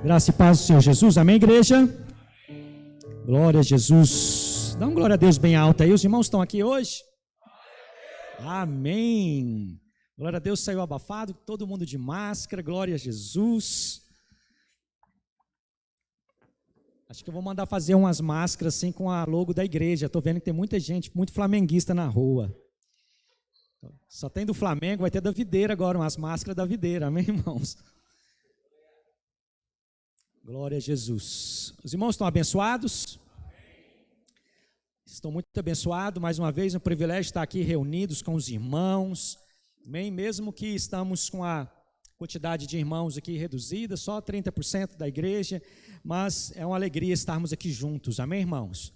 Graça e paz do Senhor Jesus, amém, igreja? Glória a Jesus. Dá uma glória a Deus bem alta aí. Os irmãos estão aqui hoje? Amém. Glória a Deus, saiu abafado, todo mundo de máscara, glória a Jesus. Acho que eu vou mandar fazer umas máscaras assim com a logo da igreja. Estou vendo que tem muita gente, muito flamenguista na rua. Só tem do Flamengo, vai ter da Videira agora, umas máscaras da Videira, amém, irmãos? Glória a Jesus. Os irmãos estão abençoados? Estou muito abençoado, mais uma vez, um privilégio estar aqui reunidos com os irmãos, amém? Mesmo que estamos com a quantidade de irmãos aqui reduzida, só 30% da igreja, mas é uma alegria estarmos aqui juntos, amém, irmãos?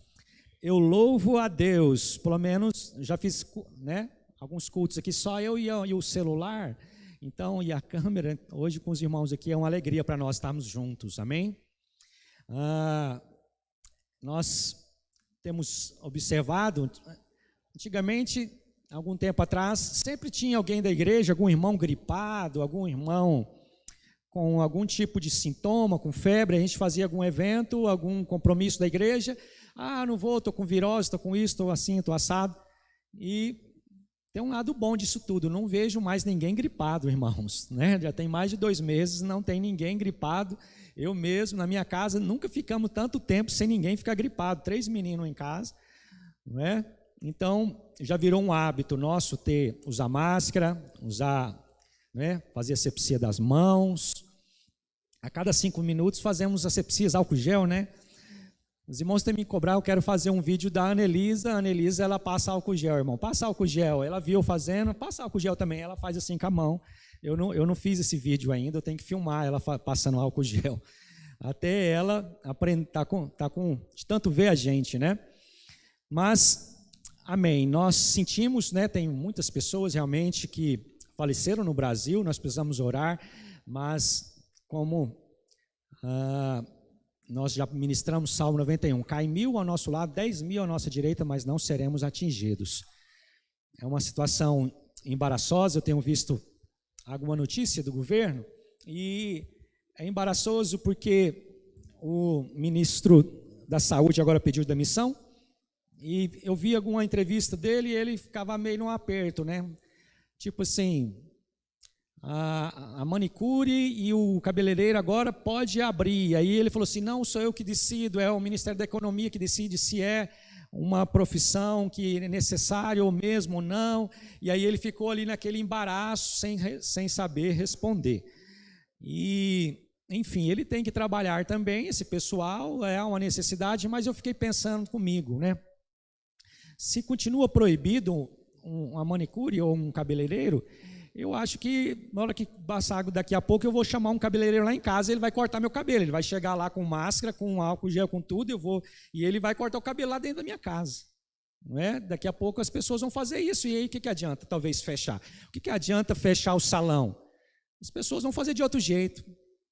Eu louvo a Deus, pelo menos já fiz, né, alguns cultos aqui, só eu e o celular, então, e a câmera, hoje com os irmãos aqui é uma alegria para nós estarmos juntos, amém? Nós temos observado, antigamente, algum tempo atrás, sempre tinha alguém da igreja, algum irmão gripado, algum irmão com algum tipo de sintoma, com febre, a gente fazia algum evento, algum compromisso da igreja, não vou, estou com virose, estou com isso, estou assim, estou assado, e tem um lado bom disso tudo, não vejo mais ninguém gripado, irmãos, né? Já tem mais de 2 meses, não tem ninguém gripado, eu mesmo, na minha casa, nunca ficamos tanto tempo sem ninguém ficar gripado, 3 meninos em casa, não é? Então, já virou um hábito nosso usar máscara, né, fazer asepsia das mãos, a cada 5 minutos fazemos asepsias, álcool gel, né? Os irmãos têm me cobrar, eu quero fazer um vídeo da Anelisa. A Anelisa, ela passa álcool gel, irmão. Passa álcool gel. Ela viu fazendo, passa álcool gel também. Ela faz assim com a mão. Eu não fiz esse vídeo ainda, eu tenho que filmar ela passando álcool gel. Até ela aprender, tá com de tanto ver a gente, né? Mas, amém. Nós sentimos, né? Tem muitas pessoas realmente que faleceram no Brasil, nós precisamos orar, mas como nós já ministramos Salmo 91, cai 1.000 ao nosso lado, 10.000 à nossa direita, mas não seremos atingidos. É uma situação embaraçosa, eu tenho visto alguma notícia do governo, e é embaraçoso porque o ministro da Saúde agora pediu demissão, e eu vi alguma entrevista dele e ele ficava meio num aperto, né? Tipo assim, a manicure e o cabeleireiro agora pode abrir. Aí ele falou assim, não sou eu que decido, é o Ministério da Economia que decide se é uma profissão que é necessária ou mesmo ou não. E aí ele ficou ali naquele embaraço sem saber responder. E, enfim, ele tem que trabalhar também, esse pessoal, é uma necessidade, mas eu fiquei pensando comigo, né? Se continua proibido uma manicure ou um cabeleireiro, eu acho que na hora que passar daqui a pouco eu vou chamar um cabeleireiro lá em casa, ele vai cortar meu cabelo, ele vai chegar lá com máscara, com álcool gel, com tudo, e ele vai cortar o cabelo lá dentro da minha casa, não é? Daqui a pouco as pessoas vão fazer isso, e aí o que adianta talvez fechar? O que adianta fechar o salão? As pessoas vão fazer de outro jeito,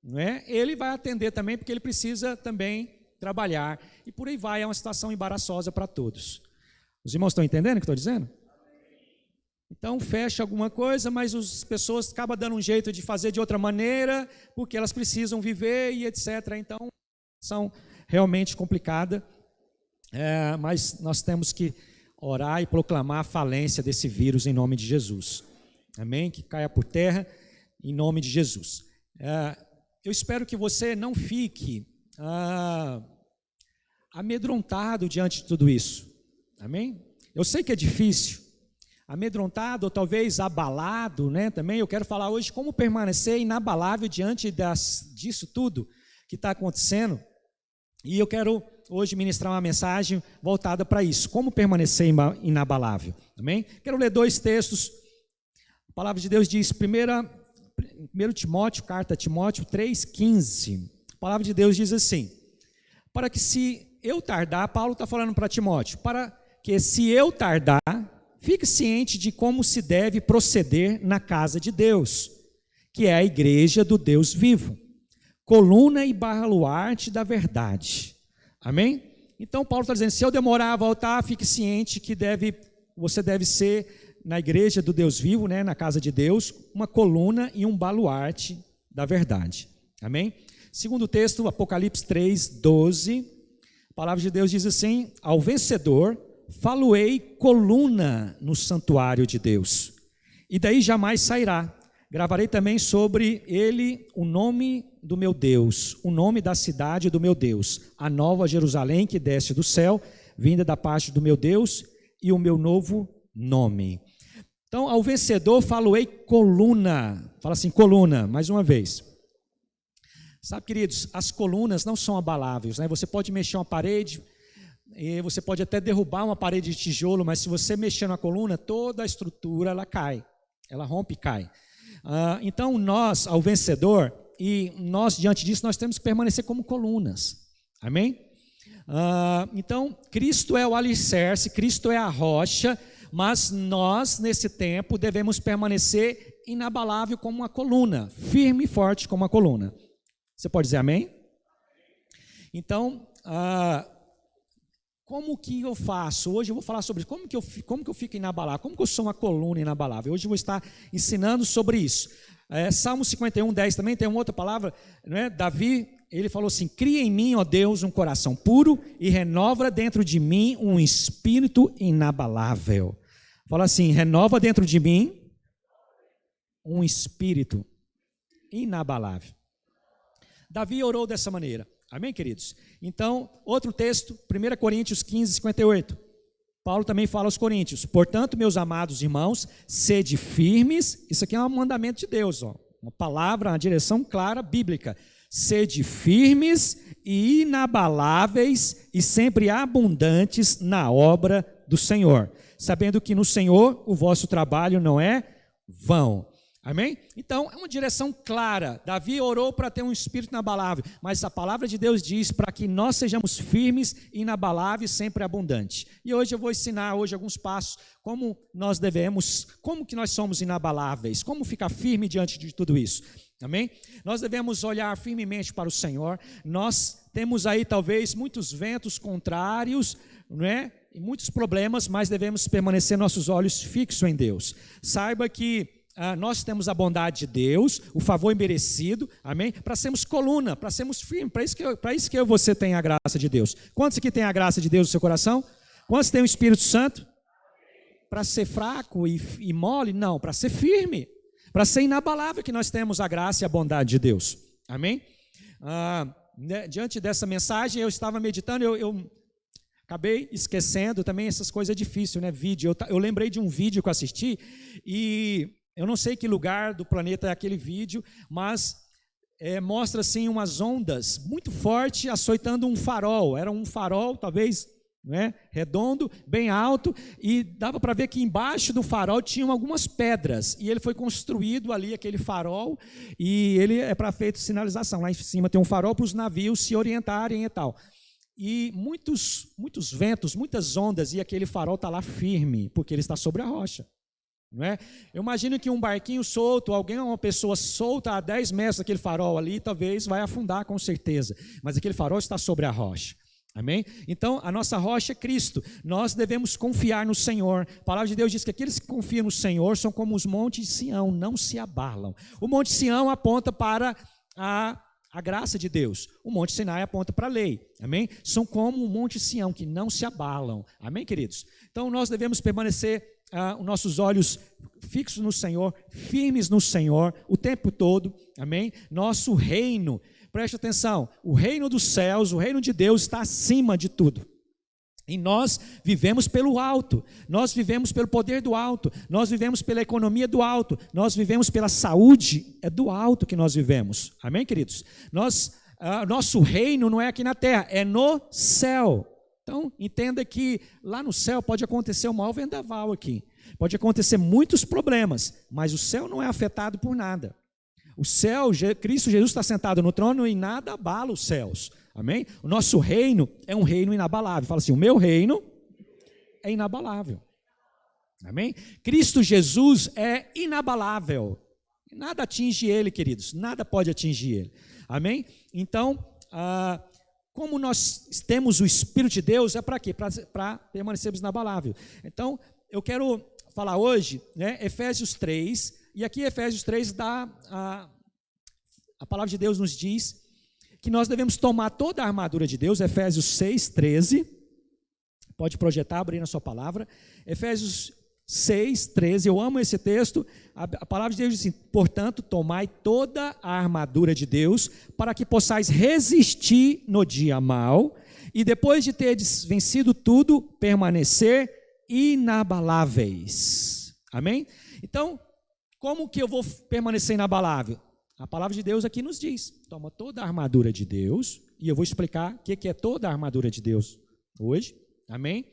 não é? Ele vai atender também, porque ele precisa também trabalhar, e por aí vai, é uma situação embaraçosa para todos. Os irmãos estão entendendo o que estou dizendo? Então fecha alguma coisa, mas as pessoas acabam dando um jeito de fazer de outra maneira, porque elas precisam viver e etc. Então, são realmente complicadas, mas nós temos que orar e proclamar a falência desse vírus em nome de Jesus. Amém? Que caia por terra em nome de Jesus. Eu espero que você não fique amedrontado diante de tudo isso. Amém? Eu sei que é difícil. Amedrontado ou talvez abalado, né? Também eu quero falar hoje como permanecer inabalável diante disso tudo que está acontecendo, e eu quero hoje ministrar uma mensagem voltada para isso, como permanecer inabalável, amém? Quero ler 2 textos, a palavra de Deus diz, 1 Timóteo, carta a Timóteo 3,15, a palavra de Deus diz assim, para que se eu tardar, Paulo está falando para Timóteo, para que se eu tardar, fique ciente de como se deve proceder na casa de Deus, que é a igreja do Deus vivo, coluna e baluarte da verdade. Amém? Então Paulo está dizendo, se eu demorar a voltar, fique ciente que você deve ser na igreja do Deus vivo, né, na casa de Deus, uma coluna e um baluarte da verdade. Amém? Segundo texto, Apocalipse 3:12, a palavra de Deus diz assim: ao vencedor falo-ei coluna no santuário de Deus, e daí jamais sairá. Gravarei também sobre ele o nome do meu Deus, o nome da cidade do meu Deus, a nova Jerusalém que desce do céu, vinda da parte do meu Deus, e o meu novo nome. Então, ao vencedor falo-ei coluna. Fala assim, coluna, mais uma vez. Sabe, queridos, as colunas não são abaláveis, né? Você pode mexer uma parede, e você pode até derrubar uma parede de tijolo, mas se você mexer na coluna, toda a estrutura ela cai, ela rompe e cai. Então nós, ao vencedor, e nós diante disso, nós temos que permanecer como colunas, amém? Então Cristo é o alicerce, Cristo é a rocha, mas nós nesse tempo devemos permanecer inabalável como uma coluna, firme e forte como uma coluna. Você pode dizer amém? Então, como que eu faço? Hoje eu vou falar sobre como que eu fico inabalável, como que eu sou uma coluna inabalável. Hoje eu vou estar ensinando sobre isso. Salmo 51:10 também tem uma outra palavra, né? Davi, ele falou assim: cria em mim, ó Deus, um coração puro e renova dentro de mim um espírito inabalável. Fala assim, renova dentro de mim um espírito inabalável. Davi orou dessa maneira. Amém, queridos? Então, outro texto, 1 Coríntios 15:58. Paulo também fala aos coríntios: portanto, meus amados irmãos, sede firmes. Isso aqui é um mandamento de Deus, ó, uma palavra, uma direção clara, bíblica. Sede firmes e inabaláveis e sempre abundantes na obra do Senhor, sabendo que no Senhor o vosso trabalho não é vão. Amém? Então, é uma direção clara. Davi orou para ter um espírito inabalável, mas a palavra de Deus diz para que nós sejamos firmes, inabaláveis, sempre abundantes. E hoje eu vou ensinar alguns passos, como nós devemos, como que nós somos inabaláveis, como ficar firme diante de tudo isso. Amém? Nós devemos olhar firmemente para o Senhor. Nós temos aí talvez muitos ventos contrários, não é? E muitos problemas, mas devemos permanecer nossos olhos fixos em Deus. Saiba que nós temos a bondade de Deus, o favor imerecido, amém? Para sermos coluna, para sermos firmes, para isso que eu e você tem a graça de Deus. Quantos aqui tem a graça de Deus no seu coração? Quantos tem o Espírito Santo? Para ser fraco e mole? Não, para ser firme, para ser inabalável que nós temos a graça e a bondade de Deus, amém? Diante dessa mensagem eu estava meditando, eu acabei esquecendo também essas coisas difíceis, né? Vídeo, eu lembrei de um vídeo que eu assisti e eu não sei que lugar do planeta é aquele vídeo, mas mostra assim umas ondas muito fortes açoitando um farol. Era um farol, talvez, né, redondo, bem alto, e dava para ver que embaixo do farol tinham algumas pedras. E ele foi construído ali, aquele farol, e ele é para feito sinalização. Lá em cima tem um farol para os navios se orientarem e tal. E muitos ventos, muitas ondas, e aquele farol está lá firme, porque ele está sobre a rocha. Não é? Eu imagino que um barquinho solto, uma pessoa solta a 10 metros daquele farol ali, talvez vai afundar com certeza, mas aquele farol está sobre a rocha, amém? Então a nossa rocha é Cristo, nós devemos confiar no Senhor. A palavra de Deus diz que aqueles que confiam no Senhor são como os montes de Sião, não se abalam. O monte de Sião aponta para a graça de Deus, o monte Sinai aponta para a lei, amém? São como o monte Sião, que não se abalam, amém, queridos? Então nós devemos permanecer os nossos olhos fixos no Senhor, firmes no Senhor, o tempo todo, amém? Nosso reino, preste atenção, o reino dos céus, o reino de Deus está acima de tudo. E nós vivemos pelo alto, nós vivemos pelo poder do alto, nós vivemos pela economia do alto, nós vivemos pela saúde, é do alto que nós vivemos, amém, queridos? Nosso reino não é aqui na terra, é no céu. Então, entenda que lá no céu pode acontecer um maior vendaval aqui, pode acontecer muitos problemas, mas o céu não é afetado por nada. O céu, Cristo Jesus está sentado no trono e nada abala os céus, amém? O nosso reino é um reino inabalável. Fala assim, o meu reino é inabalável, amém? Cristo Jesus é inabalável, nada atinge ele, queridos, nada pode atingir ele, amém? Então, como nós temos o Espírito de Deus, é para quê? Para permanecermos inabalável. Então, eu quero falar hoje, né, Efésios 3, e aqui Efésios 3 dá, a palavra de Deus nos diz que nós devemos tomar toda a armadura de Deus, Efésios 6:13, pode projetar, abrir na sua palavra, Efésios 6:13, eu amo esse texto, a palavra de Deus diz assim: portanto, tomai toda a armadura de Deus, para que possais resistir no dia mau, e depois de teres vencido tudo, permanecer inabaláveis. Amém? Então, como que eu vou permanecer inabalável? A palavra de Deus aqui nos diz, toma toda a armadura de Deus, e eu vou explicar o que é toda a armadura de Deus hoje, amém?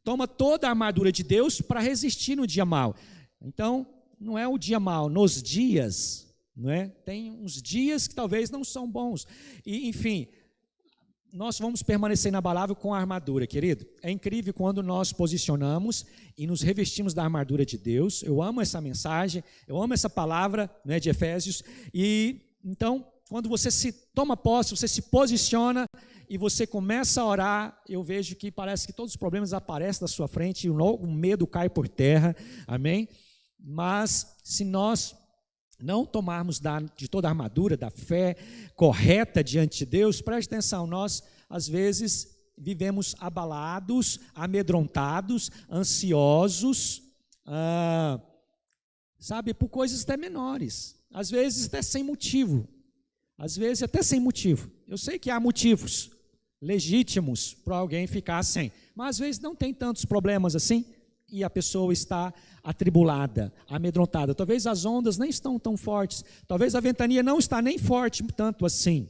Toma toda a armadura de Deus para resistir no dia mau. Então, não é o dia mau, nos dias, não é? Tem uns dias que talvez não são bons, e enfim, nós vamos permanecer inabalável com a armadura, querido. É incrível quando nós posicionamos e nos revestimos da armadura de Deus. Eu amo essa mensagem, eu amo essa palavra, né, de Efésios. E então, quando você se toma posse, você se posiciona e você começa a orar, eu vejo que parece que todos os problemas aparecem na sua frente e o medo cai por terra, amém? Mas se nós não tomarmos de toda a armadura, da fé correta diante de Deus, preste atenção, nós às vezes vivemos abalados, amedrontados, ansiosos, sabe, por coisas até menores, às vezes até sem motivo, eu sei que há motivos legítimos para alguém ficar sem, mas às vezes não tem tantos problemas assim, e a pessoa está atribulada, amedrontada. Talvez as ondas nem estão tão fortes, talvez a ventania não está nem forte tanto assim,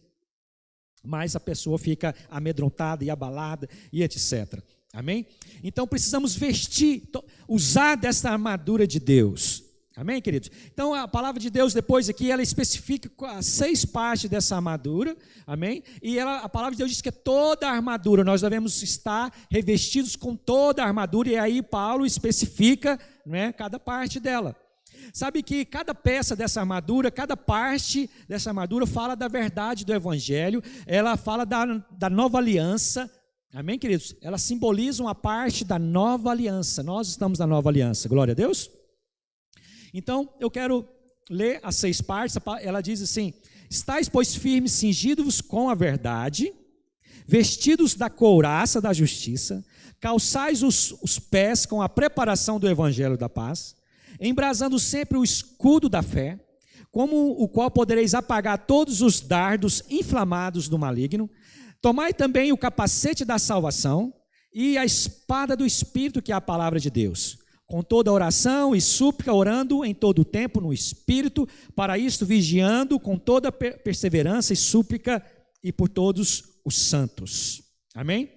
mas a pessoa fica amedrontada e abalada e etc. Amém? Então precisamos usar dessa armadura de Deus. Amém, queridos? Então a palavra de Deus depois aqui, ela especifica as 6 partes dessa armadura, amém? E a palavra de Deus diz que é toda a armadura, nós devemos estar revestidos com toda a armadura, e aí Paulo especifica, né, cada parte dela. Sabe que cada peça dessa armadura, cada parte dessa armadura fala da verdade do Evangelho, ela fala da nova aliança, amém, queridos? Ela simboliza uma parte da nova aliança, nós estamos na nova aliança, glória a Deus. Então, eu quero ler as 6 partes, ela diz assim: estais, pois, firmes, cingidos com a verdade, vestidos da couraça da justiça, calçais os pés com a preparação do evangelho da paz, embrasando sempre o escudo da fé, como o qual podereis apagar todos os dardos inflamados do maligno. Tomai também o capacete da salvação e a espada do Espírito, que é a palavra de Deus, com toda oração e súplica, orando em todo o tempo no Espírito, para isto vigiando com toda perseverança e súplica e por todos os santos. Amém?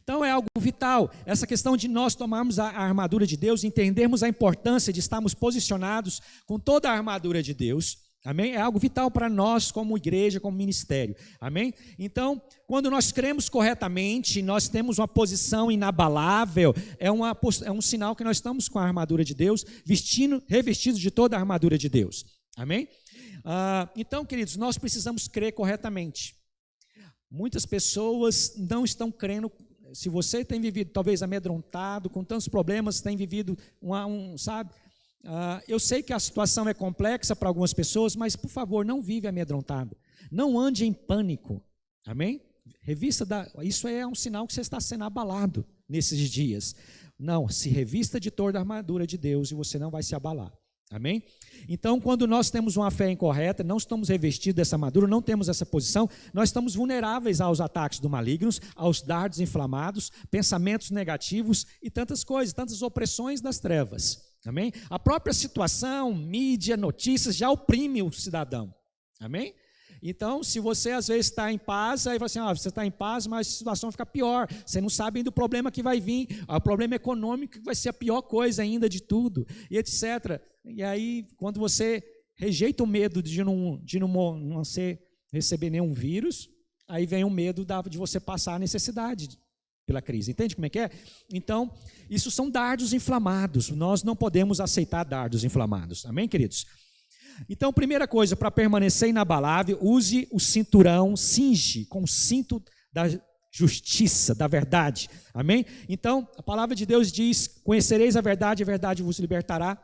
Então é algo vital, essa questão de nós tomarmos a armadura de Deus, entendermos a importância de estarmos posicionados com toda a armadura de Deus. Amém? É algo vital para nós como igreja, como ministério. Amém? Então, quando nós cremos corretamente, nós temos uma posição inabalável, é um sinal que nós estamos com a armadura de Deus, revestidos de toda a armadura de Deus. Amém? Então, queridos, nós precisamos crer corretamente. Muitas pessoas não estão crendo. Se você tem vivido talvez amedrontado, com tantos problemas, tem vivido sabe? Eu sei que a situação é complexa para algumas pessoas, mas por favor, não vive amedrontado, não ande em pânico, amém? Isso é um sinal que você está sendo abalado nesses dias. Não, se revista de toda a armadura de Deus e você não vai se abalar, amém? Então, quando nós temos uma fé incorreta, não estamos revestidos dessa armadura, não temos essa posição, nós estamos vulneráveis aos ataques do malignos, aos dardos inflamados, pensamentos negativos e tantas coisas, tantas opressões das trevas. Amém? A própria situação, mídia, notícias já oprime o cidadão. Amém? Então, se você às vezes está em paz, aí você você está em paz, mas a situação fica pior. Você não sabe ainda o problema que vai vir, o problema econômico que vai ser a pior coisa ainda de tudo, e etc. E aí, quando você rejeita o medo de não receber nenhum vírus, aí vem o medo de você passar a necessidade pela crise. Entende como é que é? Então, isso são dardos inflamados. Nós não podemos aceitar dardos inflamados. Amém, queridos? Então, primeira coisa, para permanecer inabalável, use o cinturão, cinge com o cinto da justiça, da verdade. Amém? Então, a palavra de Deus diz: conhecereis a verdade vos libertará.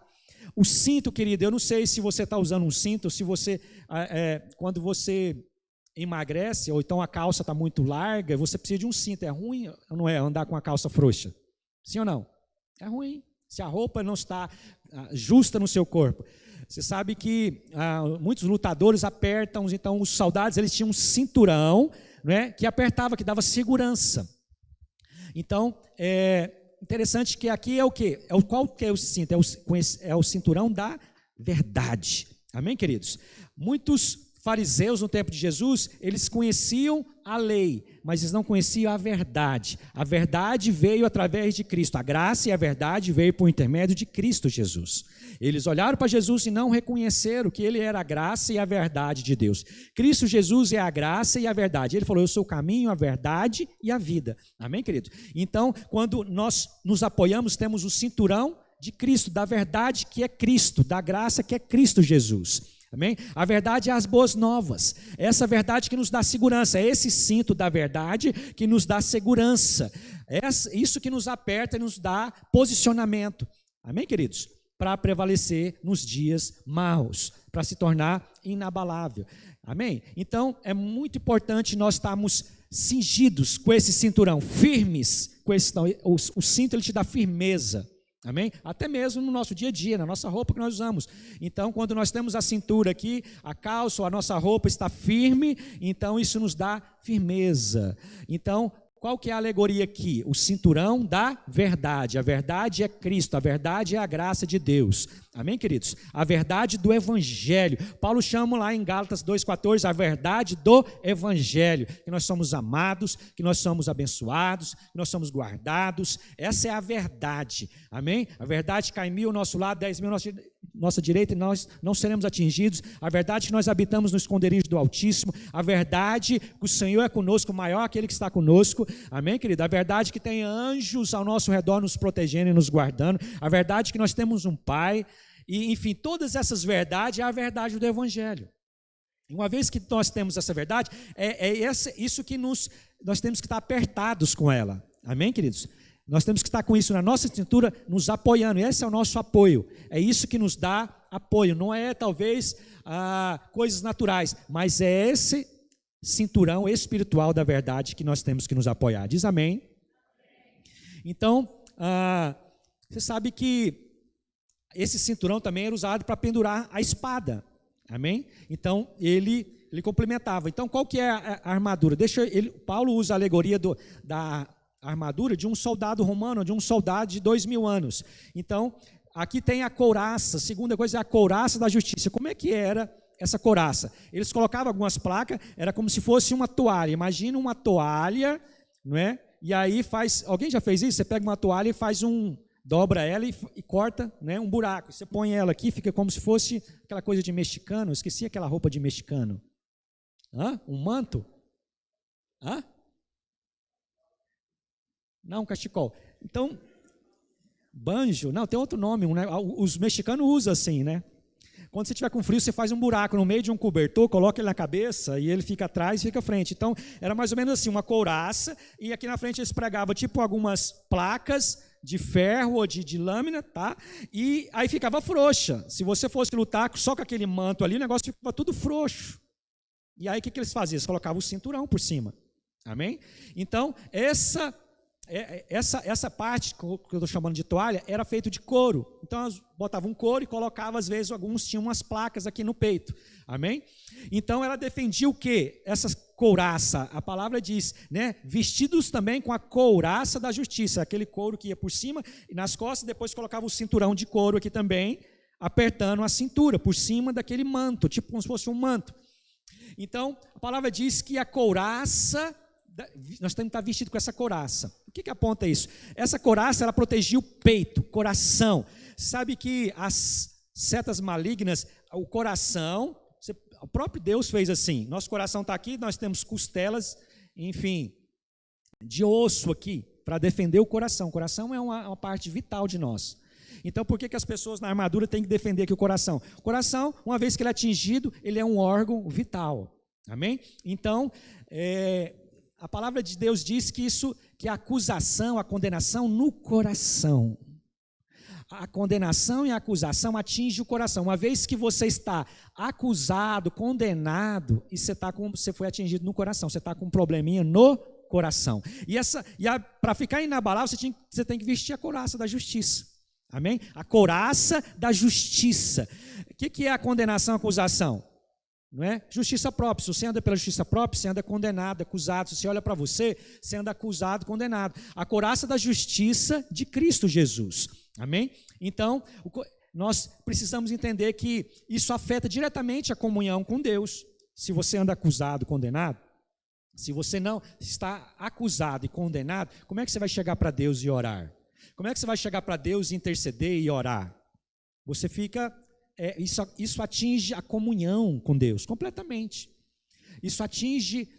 O cinto, querido, eu não sei se você está usando um cinto, se você, quando você emagrece, ou então a calça está muito larga, você precisa de um cinto. É ruim ou não é andar com a calça frouxa? Sim ou não? É ruim. Se a roupa não está justa no seu corpo. Você sabe que muitos lutadores apertam, então os soldados eles tinham um cinturão, né, que apertava, que dava segurança. Então, é interessante que aqui é o quê? Qual que é o cinto? É o cinturão da verdade. Amém, queridos? Muitos fariseus no tempo de Jesus, eles conheciam a lei, mas eles não conheciam a verdade. A verdade veio através de Cristo. A graça e a verdade veio por intermédio de Cristo Jesus. Eles olharam para Jesus e não reconheceram que ele era a graça e a verdade de Deus. Cristo Jesus é a graça e a verdade. Ele falou, eu sou o caminho, a verdade e a vida. Amém, querido? Então, quando nós nos apoiamos, temos o cinturão de Cristo, da verdade que é Cristo, da graça que é Cristo Jesus. Amém? A verdade é as boas novas, essa verdade que nos dá segurança, é esse cinto da verdade que nos dá segurança, isso que nos aperta e nos dá posicionamento, amém, queridos? Para prevalecer nos dias maus, para se tornar inabalável, amém? Então, é muito importante nós estarmos cingidos com esse cinturão, firmes com esse, o cinto ele te dá firmeza. Amém? Até mesmo no nosso dia a dia, na nossa roupa que nós usamos. Então, quando nós temos a cintura aqui, a calça ou a nossa roupa está firme, então isso nos dá firmeza. Então, qual que é a alegoria aqui? O cinturão da verdade. A verdade é Cristo, a verdade é a graça de Deus. Amém, queridos? A verdade do Evangelho. Paulo chama lá em Gálatas 2,14 a verdade do Evangelho. Que nós somos amados, que nós somos abençoados, que nós somos guardados. Essa é a verdade. Amém? A verdade cai 1.000 ao nosso lado, 10.000 ao nossa direita e nós não seremos atingidos. A verdade é que nós habitamos no esconderijo do Altíssimo. A verdade que o Senhor é conosco, o maior aquele que está conosco. Amém, querido? A verdade que tem anjos ao nosso redor nos protegendo e nos guardando. A verdade que nós temos um Pai. E, enfim, todas essas verdades é a verdade do Evangelho. E uma vez que nós temos essa verdade, isso que nós temos que estar apertados com ela. Amém, queridos? Nós temos que estar com isso na nossa cintura, nos apoiando. Esse é o nosso apoio. É isso que nos dá apoio. Não é, talvez, coisas naturais, mas é esse cinturão espiritual da verdade que nós temos que nos apoiar. Diz amém? Então, você sabe que esse cinturão também era usado para pendurar a espada, amém? Então, ele complementava. Então, qual que é a armadura? Paulo usa a alegoria da armadura de um soldado romano, de um soldado de 2.000 anos. Então, aqui tem a couraça, a segunda coisa é a couraça da justiça. Como é que era essa couraça? Eles colocavam algumas placas, era como se fosse uma toalha. Imagina uma toalha, não é? E aí alguém já fez isso? Você pega uma toalha e dobra ela e corta, né, um buraco. Você põe ela aqui, fica como se fosse aquela coisa de mexicano. Eu esqueci aquela roupa de mexicano. Um manto? Não, cachecol. Então, banjo, não, tem outro nome. Né? Os mexicanos usam assim, né? Quando você estiver com frio, você faz um buraco no meio de um cobertor, coloca ele na cabeça e ele fica atrás e fica à frente. Então, era mais ou menos assim, uma couraça, e aqui na frente eles pregavam tipo algumas placas de ferro ou de lâmina, tá? E aí ficava frouxa. Se você fosse lutar só com aquele manto ali, o negócio ficava tudo frouxo. E aí o que eles faziam? Eles colocavam o cinturão por cima. Amém? Então, essa parte que eu estou chamando de toalha era feita de couro. Então elas botavam um couro e colocavam, às vezes, alguns tinham umas placas aqui no peito. Amém? Então ela defendia o quê? Essa couraça, a palavra diz, né? Vestidos também com a couraça da justiça, aquele couro que ia por cima e nas costas, depois colocava o cinturão de couro aqui também, apertando a cintura, por cima daquele manto, tipo como se fosse um manto. Então, a palavra diz que a couraça, nós temos que estar vestidos com essa couraça. O que aponta isso? Essa couraça, ela protegia o peito, coração. Sabe que as setas malignas, o coração, o próprio Deus fez assim. Nosso coração está aqui, nós temos costelas, enfim, de osso aqui, para defender o coração. O coração é uma parte vital de nós. Então, por que as pessoas na armadura têm que defender aqui o coração? O coração, uma vez que ele é atingido, ele é um órgão vital. Amém? Então, a palavra de Deus diz que a acusação, a condenação no coração. A condenação e a acusação atingem o coração. Uma vez que você está acusado, condenado, e você foi atingido no coração, você está com um probleminha no coração. Para ficar inabalável, você tem que vestir a couraça da justiça. Amém? A couraça da justiça. O que é a condenação e a acusação? Não é? Justiça própria. Se você anda pela justiça própria, você anda condenado, acusado. Se você olha para você, você anda acusado, condenado. A couraça da justiça de Cristo Jesus. Amém? Então, nós precisamos entender que isso afeta diretamente a comunhão com Deus. Se você anda acusado, condenado, se você não está acusado e condenado, como é que você vai chegar para Deus e orar? Como é que você vai chegar para Deus e interceder e orar? Você fica... Isso atinge a comunhão com Deus completamente. Isso atinge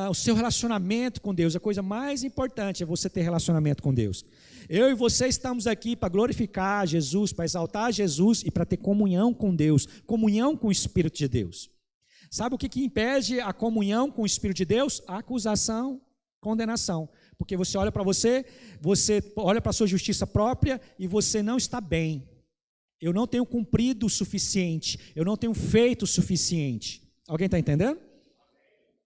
o seu relacionamento com Deus. A coisa mais importante é você ter relacionamento com Deus. Eu e você estamos aqui para glorificar Jesus, para exaltar Jesus e para ter comunhão com Deus, comunhão com o Espírito de Deus. Sabe o que impede a comunhão com o Espírito de Deus? A acusação, condenação. Porque você olha para você olha para a sua justiça própria e você não está bem. Eu não tenho cumprido o suficiente, eu não tenho feito o suficiente. Alguém está entendendo?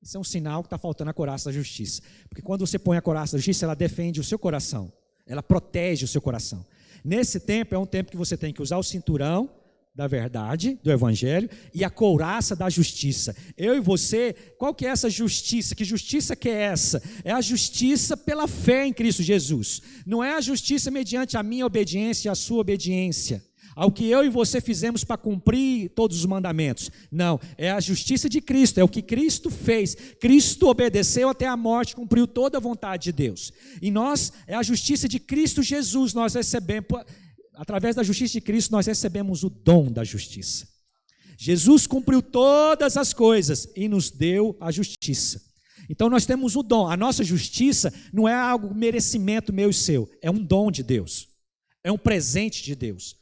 Isso é um sinal que está faltando a couraça da justiça. Porque quando você põe a couraça da justiça, ela defende o seu coração, ela protege o seu coração. Nesse tempo, é um tempo que você tem que usar o cinturão da verdade, do evangelho, e a couraça da justiça. Eu e você, qual que é essa justiça? Que justiça que é essa? É a justiça pela fé em Cristo Jesus. Não é a justiça mediante a minha obediência e a sua obediência, ao que eu e você fizemos para cumprir todos os mandamentos. Não, é a justiça de Cristo, é o que Cristo fez. Cristo obedeceu até a morte, cumpriu toda a vontade de Deus. E é a justiça de Cristo Jesus, nós recebemos, através da justiça de Cristo, nós recebemos o dom da justiça. Jesus cumpriu todas as coisas e nos deu a justiça. Então nós temos o dom. A nossa justiça não é algo merecimento meu e seu, é um dom de Deus, é um presente de Deus.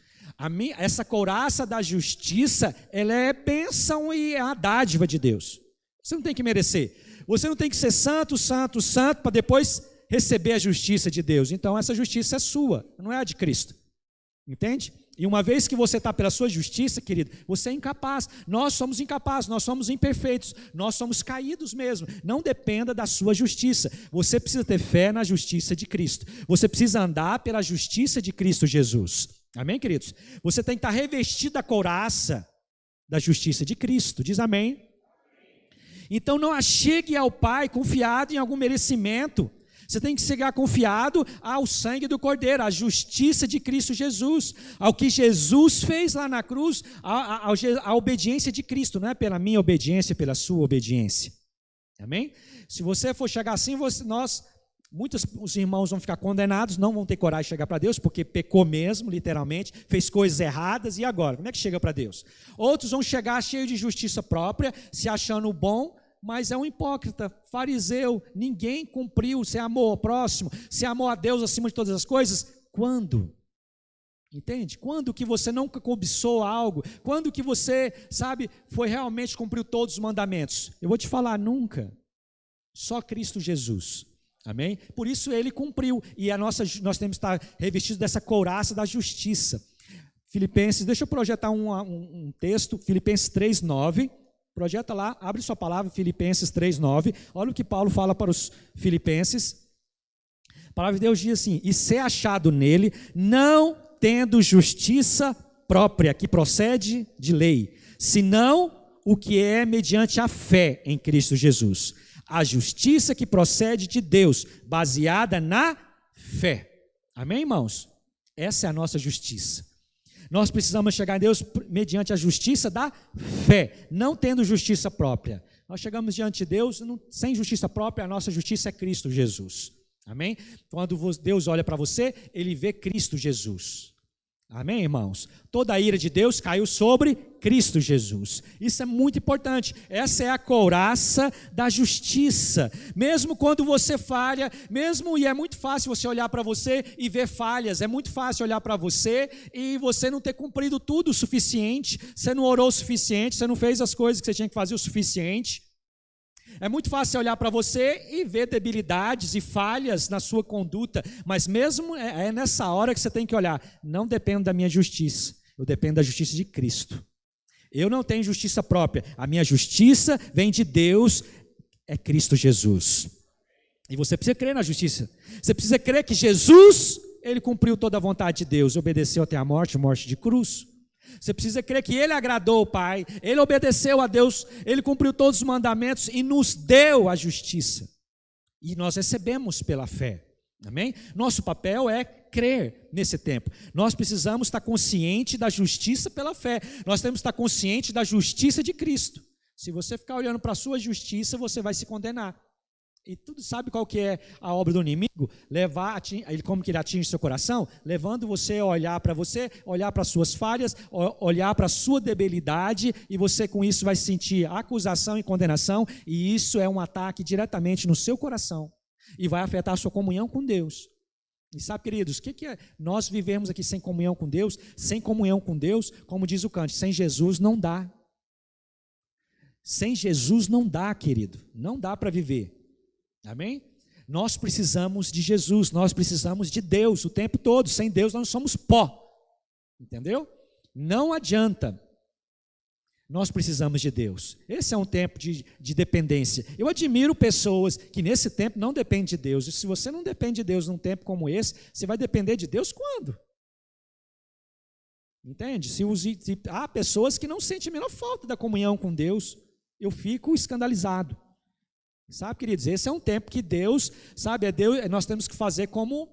Essa couraça da justiça, ela é bênção e é a dádiva de Deus. Você não tem que merecer. Você não tem que ser santo, santo, santo, para depois receber a justiça de Deus. Então essa justiça é sua, não é a de Cristo. Entende? E uma vez que você está pela sua justiça, querido, você é incapaz. Nós somos incapazes, nós somos imperfeitos, nós somos caídos mesmo. Não dependa da sua justiça. Você precisa ter fé na justiça de Cristo. Você precisa andar pela justiça de Cristo Jesus. Amém, queridos? Você tem que estar revestido da couraça da justiça de Cristo. Diz amém. Então não achegue ao Pai confiado em algum merecimento. Você tem que chegar confiado ao sangue do Cordeiro, à justiça de Cristo Jesus, ao que Jesus fez lá na cruz, à obediência de Cristo, não é pela minha obediência, pela sua obediência. Amém? Se você for chegar assim, os irmãos vão ficar condenados, não vão ter coragem de chegar para Deus, porque pecou mesmo, literalmente, fez coisas erradas, e agora? Como é que chega para Deus? Outros vão chegar cheios de justiça própria, se achando bom, mas é um hipócrita, fariseu, ninguém cumpriu, você amou ao próximo, você amou a Deus acima de todas as coisas. Quando? Entende? Quando que você não cobiçou algo? Quando que você, foi realmente cumpriu todos os mandamentos? Eu vou te falar, nunca. Só Cristo Jesus. Amém? Por isso ele cumpriu, e nós temos que estar revestidos dessa couraça da justiça. Filipenses, deixa eu projetar um texto, Filipenses 3:9, projeta lá, abre sua palavra, Filipenses 3:9, olha o que Paulo fala para os filipenses. A palavra de Deus diz assim: e ser achado nele, não tendo justiça própria, que procede de lei, senão o que é mediante a fé em Cristo Jesus. A justiça que procede de Deus, baseada na fé. Amém, irmãos? Essa é a nossa justiça. Nós precisamos chegar em Deus mediante a justiça da fé, não tendo justiça própria. Nós chegamos diante de Deus sem justiça própria, a nossa justiça é Cristo Jesus. Amém? Quando Deus olha para você, Ele vê Cristo Jesus. Amém, irmãos? Toda a ira de Deus caiu sobre Cristo Jesus. Isso é muito importante. Essa é a couraça da justiça. Mesmo quando você falha, e é muito fácil você olhar para você e ver falhas. É muito fácil olhar para você e você não ter cumprido tudo o suficiente. Você não orou o suficiente, você não fez as coisas que você tinha que fazer o suficiente. É muito fácil olhar para você e ver debilidades e falhas na sua conduta, mas mesmo é nessa hora que você tem que olhar, não dependo da minha justiça, eu dependo da justiça de Cristo. Eu não tenho justiça própria, a minha justiça vem de Deus, é Cristo Jesus. E você precisa crer na justiça, você precisa crer que Jesus, ele cumpriu toda a vontade de Deus, obedeceu até a morte de cruz. Você precisa crer que ele agradou o Pai, ele obedeceu a Deus, ele cumpriu todos os mandamentos e nos deu a justiça. E nós recebemos pela fé, amém? Nosso papel é crer nesse tempo. Nós precisamos estar conscientes da justiça pela fé, nós temos que estar conscientes da justiça de Cristo. Se você ficar olhando para a sua justiça, você vai se condenar. E tudo sabe qual que é a obra do inimigo? Como que ele atinge seu coração? Levando você a olhar para você, olhar para as suas falhas, olhar para a sua debilidade, e você com isso vai sentir acusação e condenação, e isso é um ataque diretamente no seu coração, e vai afetar a sua comunhão com Deus. E sabe, queridos, o que é nós vivemos aqui sem comunhão com Deus? Sem comunhão com Deus, como diz o cântico, sem Jesus não dá. Sem Jesus não dá, querido, não dá para viver. Amém? Nós precisamos de Jesus, nós precisamos de Deus o tempo todo. Sem Deus nós somos pó, entendeu? Não adianta, nós precisamos de Deus. Esse é um tempo de dependência. Eu admiro pessoas que nesse tempo não dependem de Deus. E se você não depende de Deus num tempo como esse, você vai depender de Deus quando? Entende? Há pessoas que não sentem a menor falta da comunhão com Deus, eu fico escandalizado. Sabe, queridos, esse é um tempo que Deus, sabe, nós temos que fazer como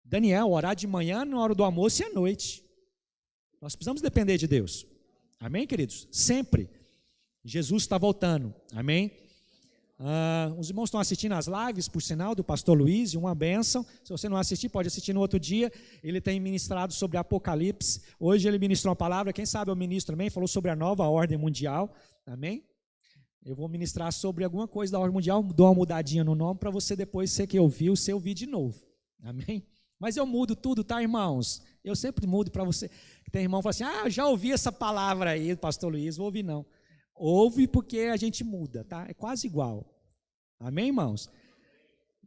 Daniel, orar de manhã, na hora do almoço e à noite. Nós precisamos depender de Deus. Amém, queridos? Sempre. Jesus está voltando. Amém? Os irmãos estão assistindo as lives, por sinal, do pastor Luiz, e uma bênção. Se você não assistir, pode assistir no outro dia. Ele tem ministrado sobre Apocalipse. Hoje ele ministrou uma palavra, quem sabe eu ministro também, falou sobre a nova ordem mundial. Amém? Eu vou ministrar sobre alguma coisa da ordem mundial, dou uma mudadinha no nome para você depois, você que ouviu, você ouvir de novo. Amém? Mas eu mudo tudo, tá, irmãos? Eu sempre mudo para você. Tem irmão que fala assim, eu já ouvi essa palavra aí, pastor Luiz, vou ouvir não. Ouve porque a gente muda, tá? É quase igual. Amém, irmãos?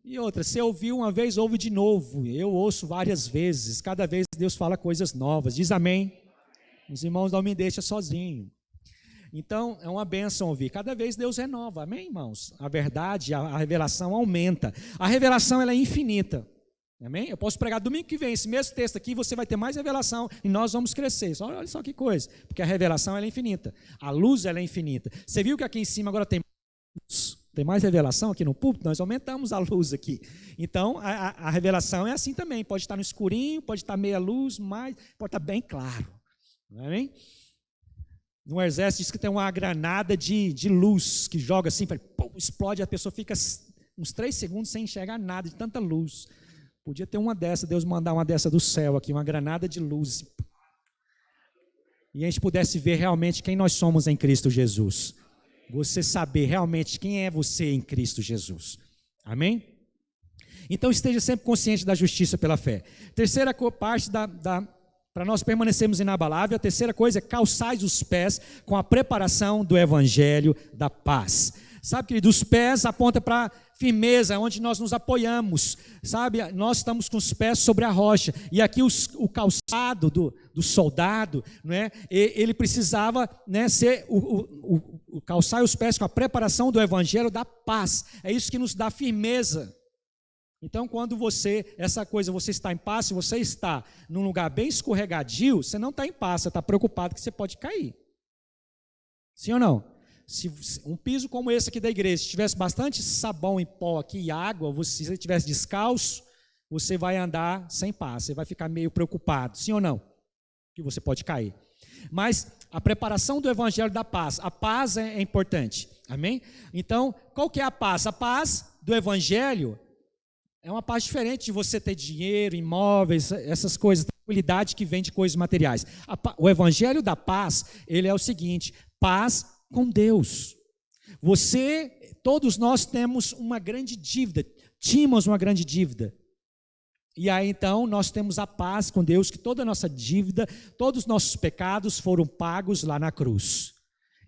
E outra, você ouviu uma vez, ouve de novo. Eu ouço várias vezes, cada vez Deus fala coisas novas. Diz amém? Os irmãos não me deixam sozinho. Então, é uma bênção ouvir. Cada vez Deus renova, amém, irmãos? A verdade, a revelação aumenta. A revelação, ela é infinita, amém? Eu posso pregar domingo que vem, esse mesmo texto aqui, você vai ter mais revelação e nós vamos crescer. Olha só que coisa, porque a revelação, ela é infinita. A luz, ela é infinita. Você viu que aqui em cima agora tem mais revelação aqui no púlpito? Nós aumentamos a luz aqui. Então, a revelação é assim também. Pode estar no escurinho, pode estar meia luz, mas pode estar bem claro, amém? No exército diz que tem uma granada de luz que joga assim, explode, a pessoa fica uns 3 segundos sem enxergar nada, de tanta luz. Podia ter uma dessa, Deus mandar uma dessa do céu aqui, uma granada de luz. E a gente pudesse ver realmente quem nós somos em Cristo Jesus. Você saber realmente quem é você em Cristo Jesus. Amém? Então esteja sempre consciente da justiça pela fé. Terceira parte para nós permanecermos inabaláveis, a terceira coisa é calçais os pés com a preparação do evangelho da paz. Sabe, querido, os pés apontam para firmeza, onde nós nos apoiamos, sabe, nós estamos com os pés sobre a rocha, e aqui o calçado do soldado, não é? Ele precisava, né, ser o calçar os pés com a preparação do evangelho da paz, é isso que nos dá firmeza. Então, quando você está em paz, se você está num lugar bem escorregadio, você não está em paz, você está preocupado que você pode cair. Sim ou não? Se um piso como esse aqui da igreja, se tivesse bastante sabão em pó aqui e água, se você estivesse descalço, você vai andar sem paz, você vai ficar meio preocupado, sim ou não? Que você pode cair. Mas a preparação do evangelho da paz, a paz é importante, amém? Então, qual que é a paz? A paz do evangelho é uma paz diferente de você ter dinheiro, imóveis, essas coisas, tranquilidade que vem de coisas materiais. O evangelho da paz, ele é o seguinte, paz com Deus. Todos nós temos uma grande dívida, tínhamos uma grande dívida. E aí então nós temos a paz com Deus, que toda a nossa dívida, todos os nossos pecados foram pagos lá na cruz.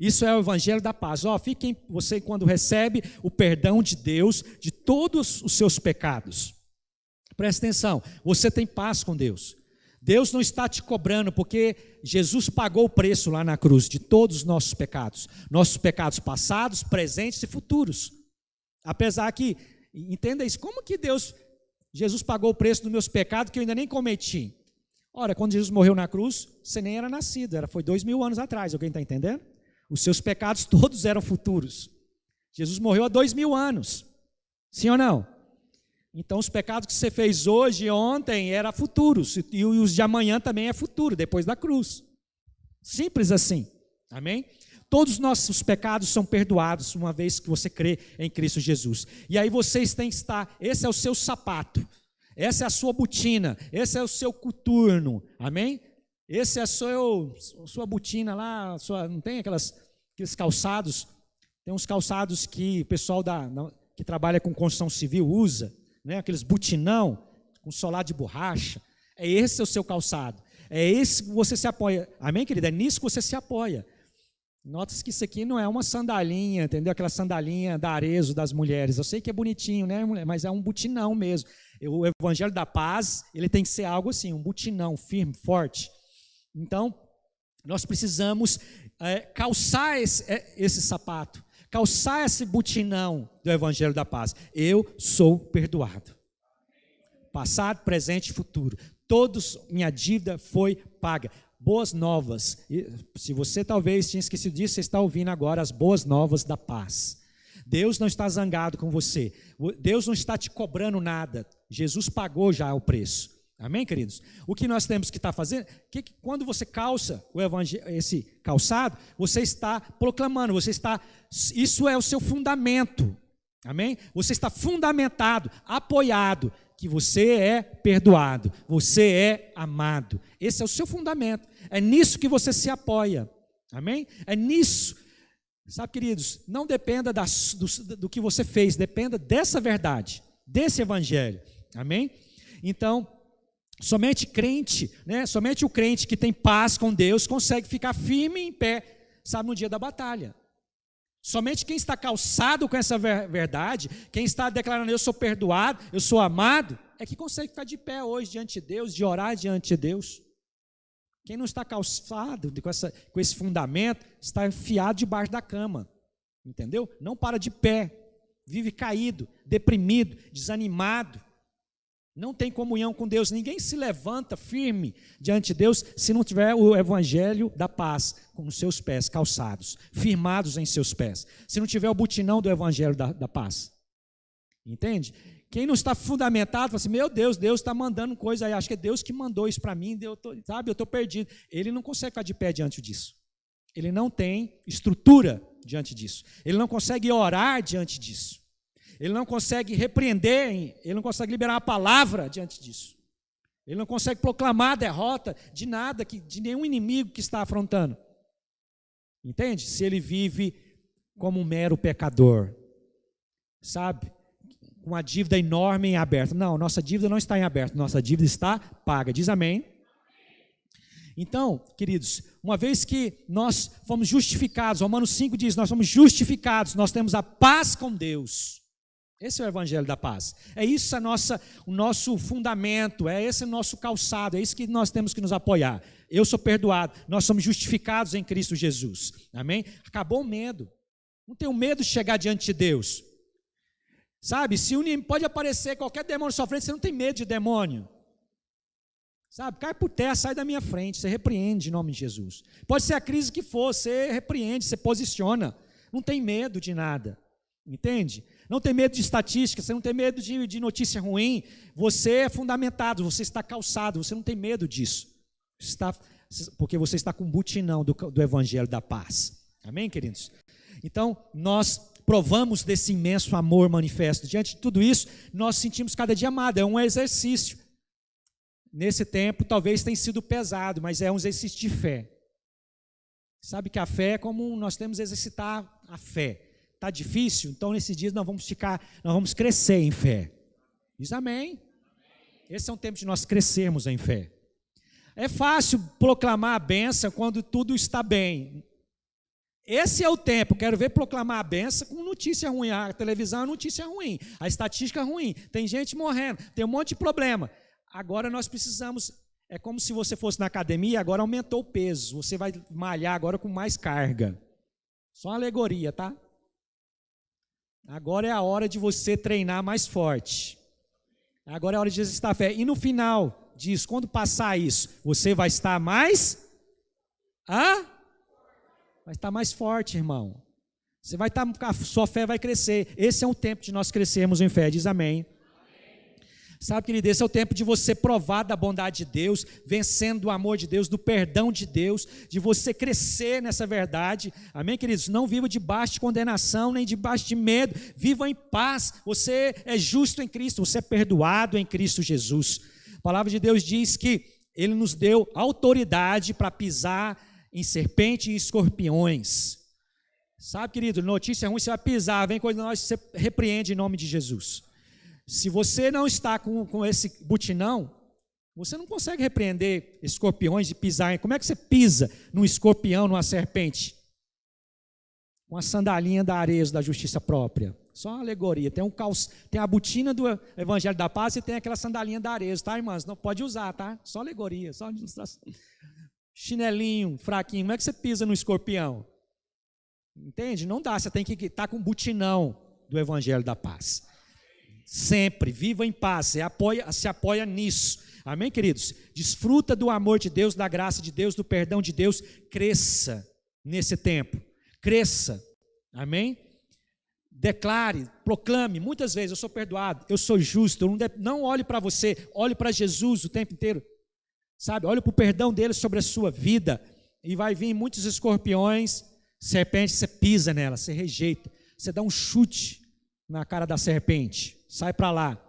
Isso é o evangelho da paz. Fiquem você quando recebe o perdão de Deus de todos os seus pecados. Presta atenção, você tem paz com Deus. Deus não está te cobrando, porque Jesus pagou o preço lá na cruz de todos os nossos pecados passados, presentes e futuros. Apesar que, entenda isso, como que Jesus pagou o preço dos meus pecados que eu ainda nem cometi? Ora, quando Jesus morreu na cruz, você nem era nascido, foi 2000 anos atrás, alguém está entendendo? Os seus pecados todos eram futuros. Jesus morreu há 2000 anos, sim ou não? Então os pecados que você fez hoje e ontem eram futuros, e os de amanhã também é futuro, depois da cruz. Simples assim, amém? Todos os nossos pecados são perdoados, uma vez que você crê em Cristo Jesus. E aí vocês têm que estar, esse é o seu sapato, essa é a sua botina, esse é o seu coturno, amém? Esse é a sua botina lá, não tem aqueles calçados, tem uns calçados que o pessoal que trabalha com construção civil usa, né? Aqueles butinão com solado de borracha. Esse é o seu calçado, é esse que você se apoia, amém, querida? É nisso que você se apoia. Nota-se que isso aqui não é uma sandalinha, entendeu? Aquela sandalinha da Arezzo das mulheres. Eu sei que é bonitinho, né, mulher? Mas é um butinão mesmo. O evangelho da paz, ele tem que ser algo assim, um butinão firme, forte. Então, nós precisamos calçar esse sapato, calçar esse butinão do evangelho da paz. Eu sou perdoado. Passado, presente e futuro. Minha dívida foi paga. Boas novas. Se você talvez tinha esquecido disso, você está ouvindo agora as boas novas da paz. Deus não está zangado com você. Deus não está te cobrando nada. Jesus pagou já o preço. Amém, queridos? O que nós temos que estar fazendo, quando você calça esse calçado, você está proclamando, isso é o seu fundamento. Amém? Você está fundamentado, apoiado, que você é perdoado, você é amado. Esse é o seu fundamento. É nisso que você se apoia. Amém? É nisso. Sabe, queridos, não dependa do que você fez, dependa dessa verdade, desse evangelho. Amém? Então, somente crente, né? Somente o crente que tem paz com Deus consegue ficar firme em pé, sabe, no dia da batalha. Somente quem está calçado com essa verdade, quem está declarando eu sou perdoado, eu sou amado, é que consegue ficar de pé hoje diante de Deus, de orar diante de Deus. Quem não está calçado com esse fundamento, está enfiado debaixo da cama, entendeu? Não para de pé, vive caído, deprimido, desanimado, não tem comunhão com Deus. Ninguém se levanta firme diante de Deus se não tiver o evangelho da paz com os seus pés calçados, firmados em seus pés, se não tiver o butinão do evangelho da paz, entende? Quem não está fundamentado, fala assim, meu Deus, Deus está mandando coisa aí, acho que é Deus que mandou isso para mim, eu estou perdido. Ele não consegue ficar de pé diante disso, ele não tem estrutura diante disso, ele não consegue orar diante disso, ele não consegue repreender, ele não consegue liberar a palavra diante disso, ele não consegue proclamar a derrota de nada, de nenhum inimigo que está afrontando, entende? Se ele vive como um mero pecador, sabe? Com uma dívida enorme em aberto. Não, nossa dívida não está em aberto, nossa dívida está paga. Diz amém? Então, queridos, uma vez que nós fomos justificados, Romanos 5 diz, nós somos justificados, nós temos a paz com Deus. Esse é o evangelho da paz. É isso o nosso fundamento, é esse o nosso calçado, é isso que nós temos que nos apoiar. Eu sou perdoado, nós somos justificados em Cristo Jesus. Amém? Acabou o medo. Não tenho medo de chegar diante de Deus. Sabe, pode aparecer qualquer demônio na sua frente, você não tem medo de demônio. Sabe, cai por terra, sai da minha frente, você repreende em nome de Jesus. Pode ser a crise que for, você repreende, você posiciona. Não tem medo de nada, entende? Não tem medo de estatística, você não tem medo de notícia ruim. Você é fundamentado, você está calçado, você não tem medo disso. Porque você está com o butinão do evangelho da paz. Amém, queridos? Então, nós provamos desse imenso amor manifesto. Diante de tudo isso, nós sentimos cada dia amado, é um exercício. Nesse tempo, talvez tenha sido pesado, mas é um exercício de fé. Sabe que a fé é como nós temos que exercitar a fé. Está difícil? Então, nesses dias, nós vamos crescer em fé. Diz amém. Esse é um tempo de nós crescermos em fé. É fácil proclamar a bênção quando tudo está bem. Esse é o tempo, quero ver proclamar a benção com notícia ruim. A televisão é notícia ruim, a estatística é ruim, tem gente morrendo, tem um monte de problema. Agora nós precisamos, é como se você fosse na academia, agora aumentou o peso, você vai malhar agora com mais carga. Só uma alegoria, tá? Agora é a hora de você treinar mais forte. Agora é a hora de exercitar a fé. E no final disso, quando passar isso, você vai estar mais... Vai estar mais forte, irmão. Você vai estar, a sua fé vai crescer. Esse é um tempo de nós crescermos em fé, diz amém. Sabe, querido, esse é o tempo de você provar da bondade de Deus, vencendo o amor de Deus, do perdão de Deus, de você crescer nessa verdade. Amém, queridos? Não viva debaixo de condenação, nem debaixo de medo. Viva em paz. Você é justo em Cristo, você é perdoado em Cristo Jesus. A palavra de Deus diz que Ele nos deu autoridade para pisar em serpente e escorpiões. Sabe, querido, notícia ruim, você vai pisar, vem coisa nós, você repreende em nome de Jesus. Se você não está com esse butinão, você não consegue repreender escorpiões e pisar. Como é que você pisa num escorpião, numa serpente? Com a sandalinha da areia da justiça própria. Só uma alegoria. Tem a botina do Evangelho da Paz e tem aquela sandalinha da areia, tá, irmãs? Não pode usar, tá? Só alegoria, só ilustração. Chinelinho, fraquinho, como é que você pisa no escorpião? Entende? Não dá, você tem que estar com o butinão do Evangelho da Paz. Sempre, viva em paz, se apoia nisso. Amém, queridos? Desfruta do amor de Deus, da graça de Deus, do perdão de Deus. Cresça nesse tempo, cresça. Amém? Declare, proclame, muitas vezes, eu sou perdoado, eu sou justo. Não olhe para você, olhe para Jesus o tempo inteiro. Sabe, olha para o perdão dele sobre a sua vida, e vai vir muitos escorpiões, serpente, você pisa nela, você rejeita, você dá um chute na cara da serpente, sai para lá,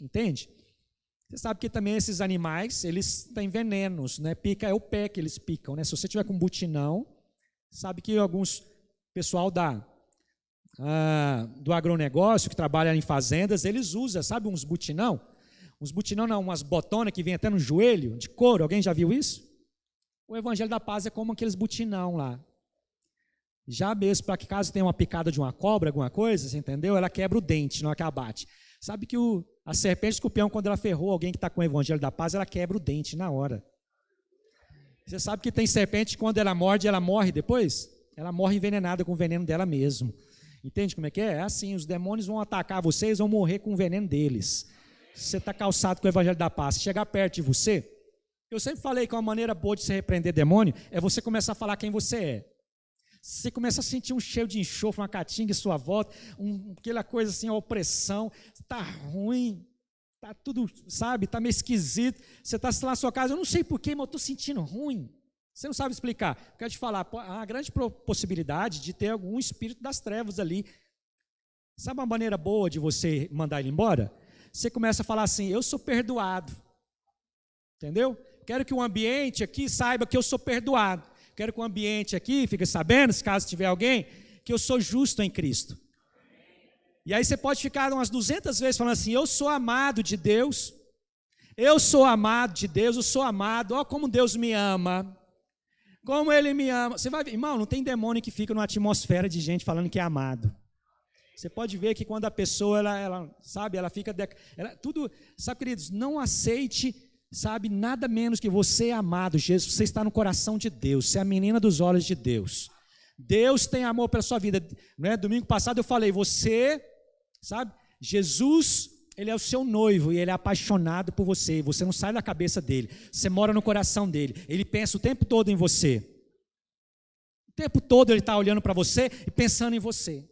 entende? Você sabe que também esses animais, eles têm venenos, né? Pica é o pé que eles picam, né? Se você tiver com butinão, sabe que alguns pessoal do agronegócio que trabalha em fazendas, eles usam, sabe, uns butinão não, umas botonas que vem até no joelho, de couro, alguém já viu isso? O Evangelho da Paz é como aqueles butinão lá. Já mesmo, para que caso tenha uma picada de uma cobra, alguma coisa, você entendeu? Ela quebra o dente, não é que abate. Sabe que a serpente escorpião, quando ela ferrou alguém que está com o Evangelho da Paz, ela quebra o dente na hora. Você sabe que tem serpente, quando ela morde, ela morre depois? Ela morre envenenada com o veneno dela mesmo. Entende como é que é? É assim, os demônios vão atacar vocês, vão morrer com o veneno deles. Você está calçado com o Evangelho da Paz, se chegar perto de você, eu sempre falei que uma maneira boa de se repreender demônio é você começar a falar quem você é. Você começa a sentir um cheiro de enxofre, uma caatinga em sua volta, aquela coisa assim, a opressão, está ruim, está tudo, sabe, está meio esquisito, você está lá na sua casa, eu não sei porquê, mas eu estou sentindo ruim. Você não sabe explicar. Eu quero te falar, há uma grande possibilidade de ter algum espírito das trevas ali. Sabe uma maneira boa de você mandar ele embora? Você começa a falar assim, eu sou perdoado. Entendeu? Quero que o ambiente aqui saiba que eu sou perdoado. Quero que o ambiente aqui fique sabendo, se caso tiver alguém, que eu sou justo em Cristo. E aí você pode ficar umas 200 vezes falando assim, eu sou amado de Deus, eu sou amado de Deus, eu sou amado, ó como Deus me ama, como Ele me ama. Você vai ver, irmão, não tem demônio que fica numa atmosfera de gente falando que é amado. Você pode ver que quando a pessoa, ela fica, tudo, sabe, queridos, não aceite, sabe, nada menos que você é amado, Jesus, você está no coração de Deus, você é a menina dos olhos de Deus. Deus tem amor pela sua vida, não é? Domingo passado eu falei, você, sabe, Jesus, Ele é o seu noivo e Ele é apaixonado por você, você não sai da cabeça dEle, você mora no coração dEle, Ele pensa o tempo todo em você, o tempo todo Ele está olhando para você e pensando em você.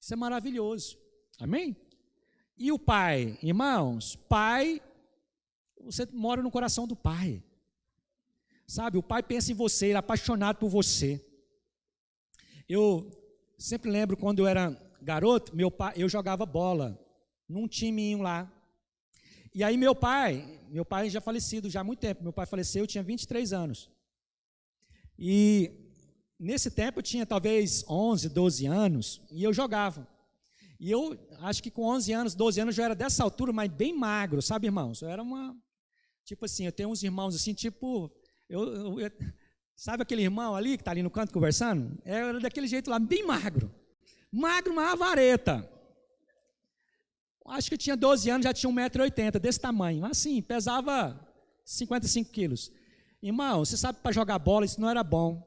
Isso é maravilhoso, amém? E o Pai, irmãos, Pai, você mora no coração do Pai, sabe, o Pai pensa em você, Ele é apaixonado por você. Eu sempre lembro quando eu era garoto, meu pai, eu jogava bola num timinho lá, e aí meu pai já falecido, já há muito tempo, meu pai faleceu, eu tinha 23 anos, e nesse tempo eu tinha talvez 11, 12 anos, e eu jogava, e eu acho que com 11 anos, 12 anos, eu já era dessa altura, mas bem magro, sabe, irmãos? Eu era tipo assim, eu tenho uns irmãos assim, tipo, Sabe aquele irmão ali que está ali no canto conversando? Era daquele jeito lá, bem magro. Magro, uma vareta. Acho que eu tinha 12 anos, já tinha 1,80 m, desse tamanho. Assim, pesava 55 quilos. Irmão, você sabe que para jogar bola isso não era bom.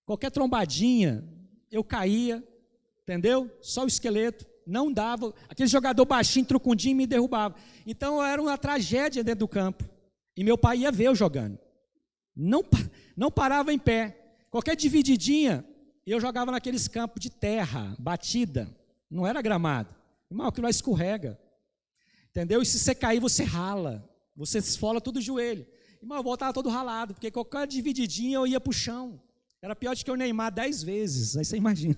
Qualquer trombadinha, eu caía, entendeu? Só o esqueleto, não dava. Aquele jogador baixinho, trucundinho, me derrubava. Então era uma tragédia dentro do campo. E meu pai ia ver eu jogando. Não parava em pé. Qualquer divididinha, eu jogava naqueles campos de terra, batida. Não era gramado. Irmão, aquilo lá escorrega. Entendeu? E se você cair, você rala. Você esfola todo o joelho. Irmão, eu voltava todo ralado, porque qualquer divididinha eu ia para o chão. Era pior do que o Neymar 10 vezes. Aí você imagina.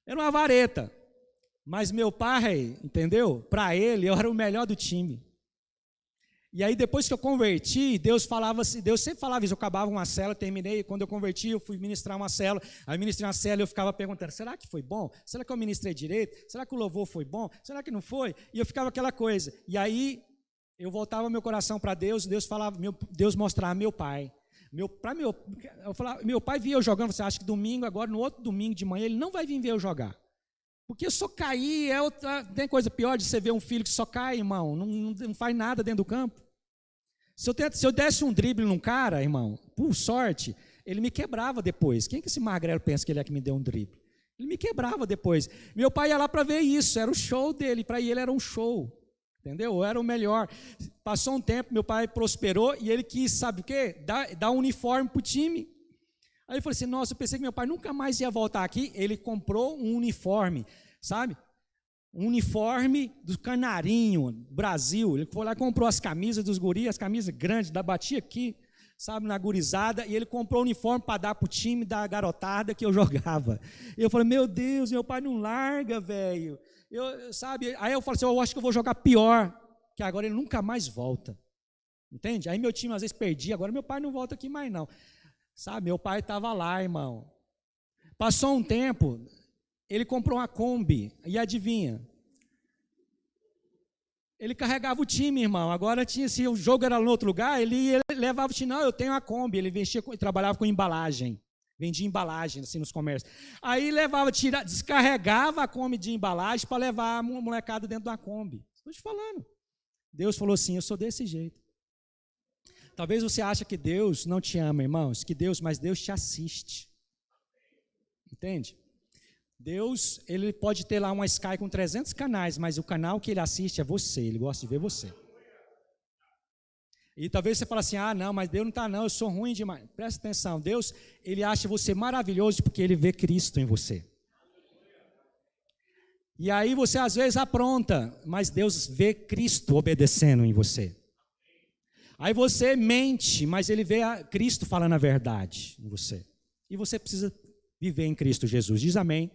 Era uma vareta. Mas meu pai, entendeu? Para ele, eu era o melhor do time. E aí depois que eu converti, Deus sempre falava isso, eu acabava uma célula, terminei, quando eu converti eu fui ministrar uma célula, aí ministrei uma célula e eu ficava perguntando, será que foi bom? Será que eu ministrei direito? Será que o louvor foi bom? Será que não foi? E eu ficava aquela coisa, e aí eu voltava meu coração para Deus, Deus mostrava meu pai. Meu pai via eu jogando, você acha que domingo, agora no outro domingo de manhã, ele não vai vir ver eu jogar. Porque eu só caí, tem coisa pior de você ver um filho que só cai, irmão, não faz nada dentro do campo. Se eu desse um drible num cara, irmão, por sorte, ele me quebrava depois. Quem que esse magrelo pensa que ele é que me deu um drible? Ele me quebrava depois. Meu pai ia lá para ver isso, era o show dele, para ele era um show, entendeu? Eu era o melhor. Passou um tempo, meu pai prosperou e ele quis, sabe o quê? Dar um uniforme para o time. Aí eu falei assim, nossa, eu pensei que meu pai nunca mais ia voltar aqui. Ele comprou um uniforme, sabe? Um uniforme do Canarinho, Brasil. Ele foi lá e comprou as camisas dos guris, as camisas grandes, batia aqui, sabe, na gurizada, e ele comprou o uniforme para dar para o time da garotada que eu jogava. E eu falei, meu Deus, meu pai não larga, velho. Sabe? Aí eu falei assim, eu acho que eu vou jogar pior, que agora ele nunca mais volta. Entende? Aí meu time às vezes perdia, agora meu pai não volta aqui mais não. Sabe, meu pai estava lá, irmão. Passou um tempo, ele comprou uma Kombi, e adivinha? Ele carregava o time, irmão. Agora se o jogo era em outro lugar, ele levava o time. Não, eu tenho a Kombi. Ele trabalhava com embalagem. Vendia embalagem assim nos comércios. Aí descarregava a Kombi de embalagem para levar a molecada dentro da Kombi. Estou te falando. Deus falou assim, eu sou desse jeito. Talvez você ache que Deus não te ama, irmãos, mas Deus te assiste. Entende? Deus, ele pode ter lá uma Sky com 300 canais, mas o canal que ele assiste é você, ele gosta de ver você. E talvez você fale assim, não, mas Deus não está não, eu sou ruim demais. Presta atenção, Deus, ele acha você maravilhoso porque ele vê Cristo em você. E aí você às vezes apronta, mas Deus vê Cristo obedecendo em você. Aí você mente, mas ele vê Cristo falando a verdade em você. E você precisa viver em Cristo Jesus. Diz amém.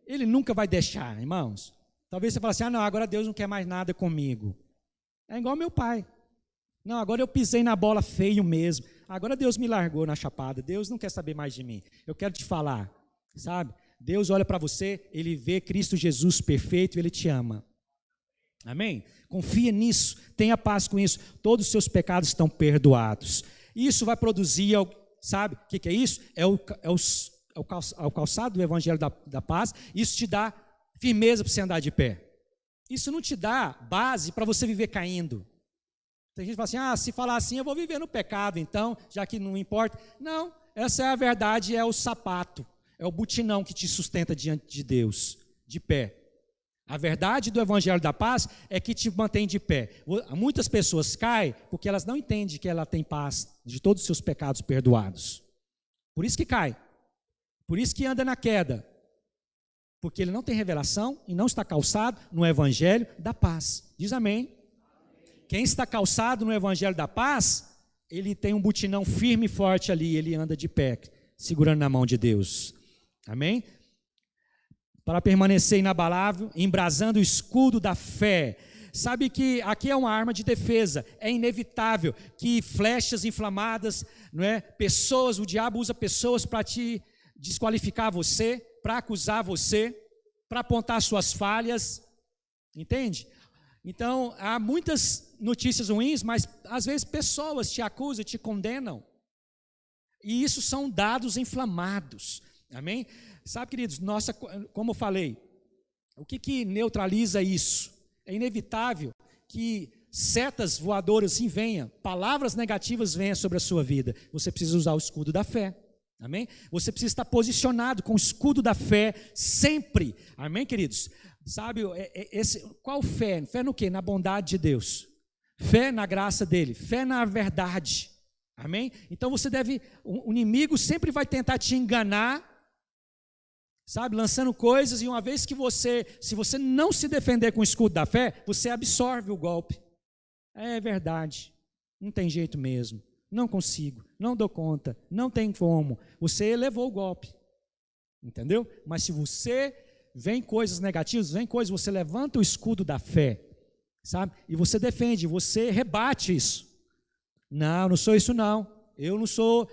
Ele nunca vai deixar, irmãos. Talvez você fale assim, não, agora Deus não quer mais nada comigo. É igual meu pai. Não, agora eu pisei na bola feio mesmo. Agora Deus me largou na chapada. Deus não quer saber mais de mim. Eu quero te falar, sabe? Deus olha para você, ele vê Cristo Jesus perfeito, ele te ama. Amém? Confia nisso, tenha paz com isso. Todos os seus pecados estão perdoados. Isso vai produzir, sabe? O que é isso? É o calçado do Evangelho da Paz. Isso te dá firmeza para você andar de pé. Isso não te dá base para você viver caindo. Tem gente que fala assim, se falar assim eu vou viver no pecado então, já que não importa. Não, essa é a verdade, é o sapato, é o butinão que te sustenta diante de Deus, de pé. A verdade do Evangelho da Paz é que te mantém de pé. Muitas pessoas caem porque elas não entendem que ela tem paz de todos os seus pecados perdoados. Por isso que cai. Por isso que anda na queda. Porque ele não tem revelação e não está calçado no Evangelho da Paz. Diz amém. Quem está calçado no Evangelho da Paz, ele tem um butinão firme e forte ali, ele anda de pé, segurando na mão de Deus. Amém? Para permanecer inabalável, embrasando o escudo da fé. Sabe que aqui é uma arma de defesa, é inevitável que flechas inflamadas, não é? O diabo usa pessoas para te desqualificar você, para acusar você, para apontar suas falhas, entende? Então, há muitas notícias ruins, mas às vezes pessoas te acusam, te condenam. E isso são dados inflamados. Amém? Sabe, queridos, como eu falei, o que neutraliza isso? É inevitável que setas voadoras assim venham, palavras negativas venham sobre a sua vida. Você precisa usar o escudo da fé. Amém? Você precisa estar posicionado com o escudo da fé sempre. Amém, queridos? Sabe, qual fé? Fé no quê? Na bondade de Deus. Fé na graça dele. Fé na verdade. Amém? Então o inimigo sempre vai tentar te enganar, sabe, lançando coisas, e uma vez que se você não se defender com o escudo da fé, você absorve o golpe. É verdade, não tem jeito mesmo, não consigo, não dou conta, não tem como. Você levou o golpe, entendeu? Mas se você vem coisas negativas, você levanta o escudo da fé, sabe? E você defende, você rebate isso. Não sou isso não, eu não sou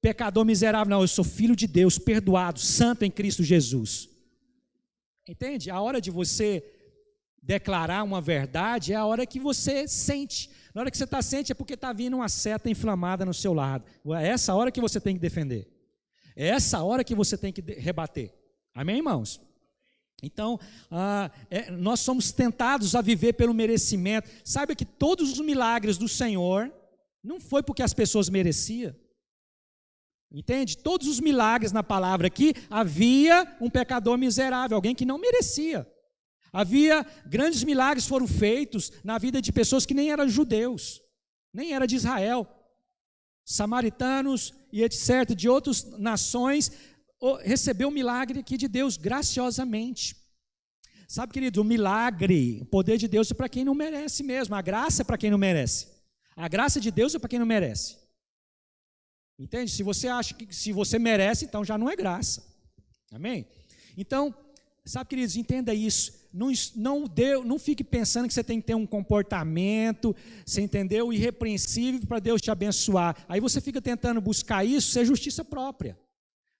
pecador miserável, não, eu sou filho de Deus, perdoado, santo em Cristo Jesus. Entende? A hora de você declarar uma verdade é a hora que você sente. Na hora que você está sente é porque está vindo uma seta inflamada no seu lado. É essa hora que você tem que defender. É essa hora que você tem que rebater. Amém, irmãos? Então, nós somos tentados a viver pelo merecimento. Saiba que todos os milagres do Senhor não foi porque as pessoas mereciam. Entende? Todos os milagres na palavra aqui, havia um pecador miserável, alguém que não merecia. Havia grandes milagres foram feitos na vida de pessoas que nem eram judeus, nem eram de Israel, samaritanos e etc., de outras nações, recebeu o milagre aqui de Deus graciosamente. Sabe, querido, o milagre, o poder de Deus é para quem não merece mesmo, a graça é para quem não merece. A graça de Deus é para quem não merece. Entende? Se você acha que se você merece, então já não é graça. Amém? Então, sabe, queridos, entenda isso. Não fique pensando que você tem que ter um comportamento, você entendeu, irrepreensível para Deus te abençoar. Aí você fica tentando buscar isso, ser justiça própria.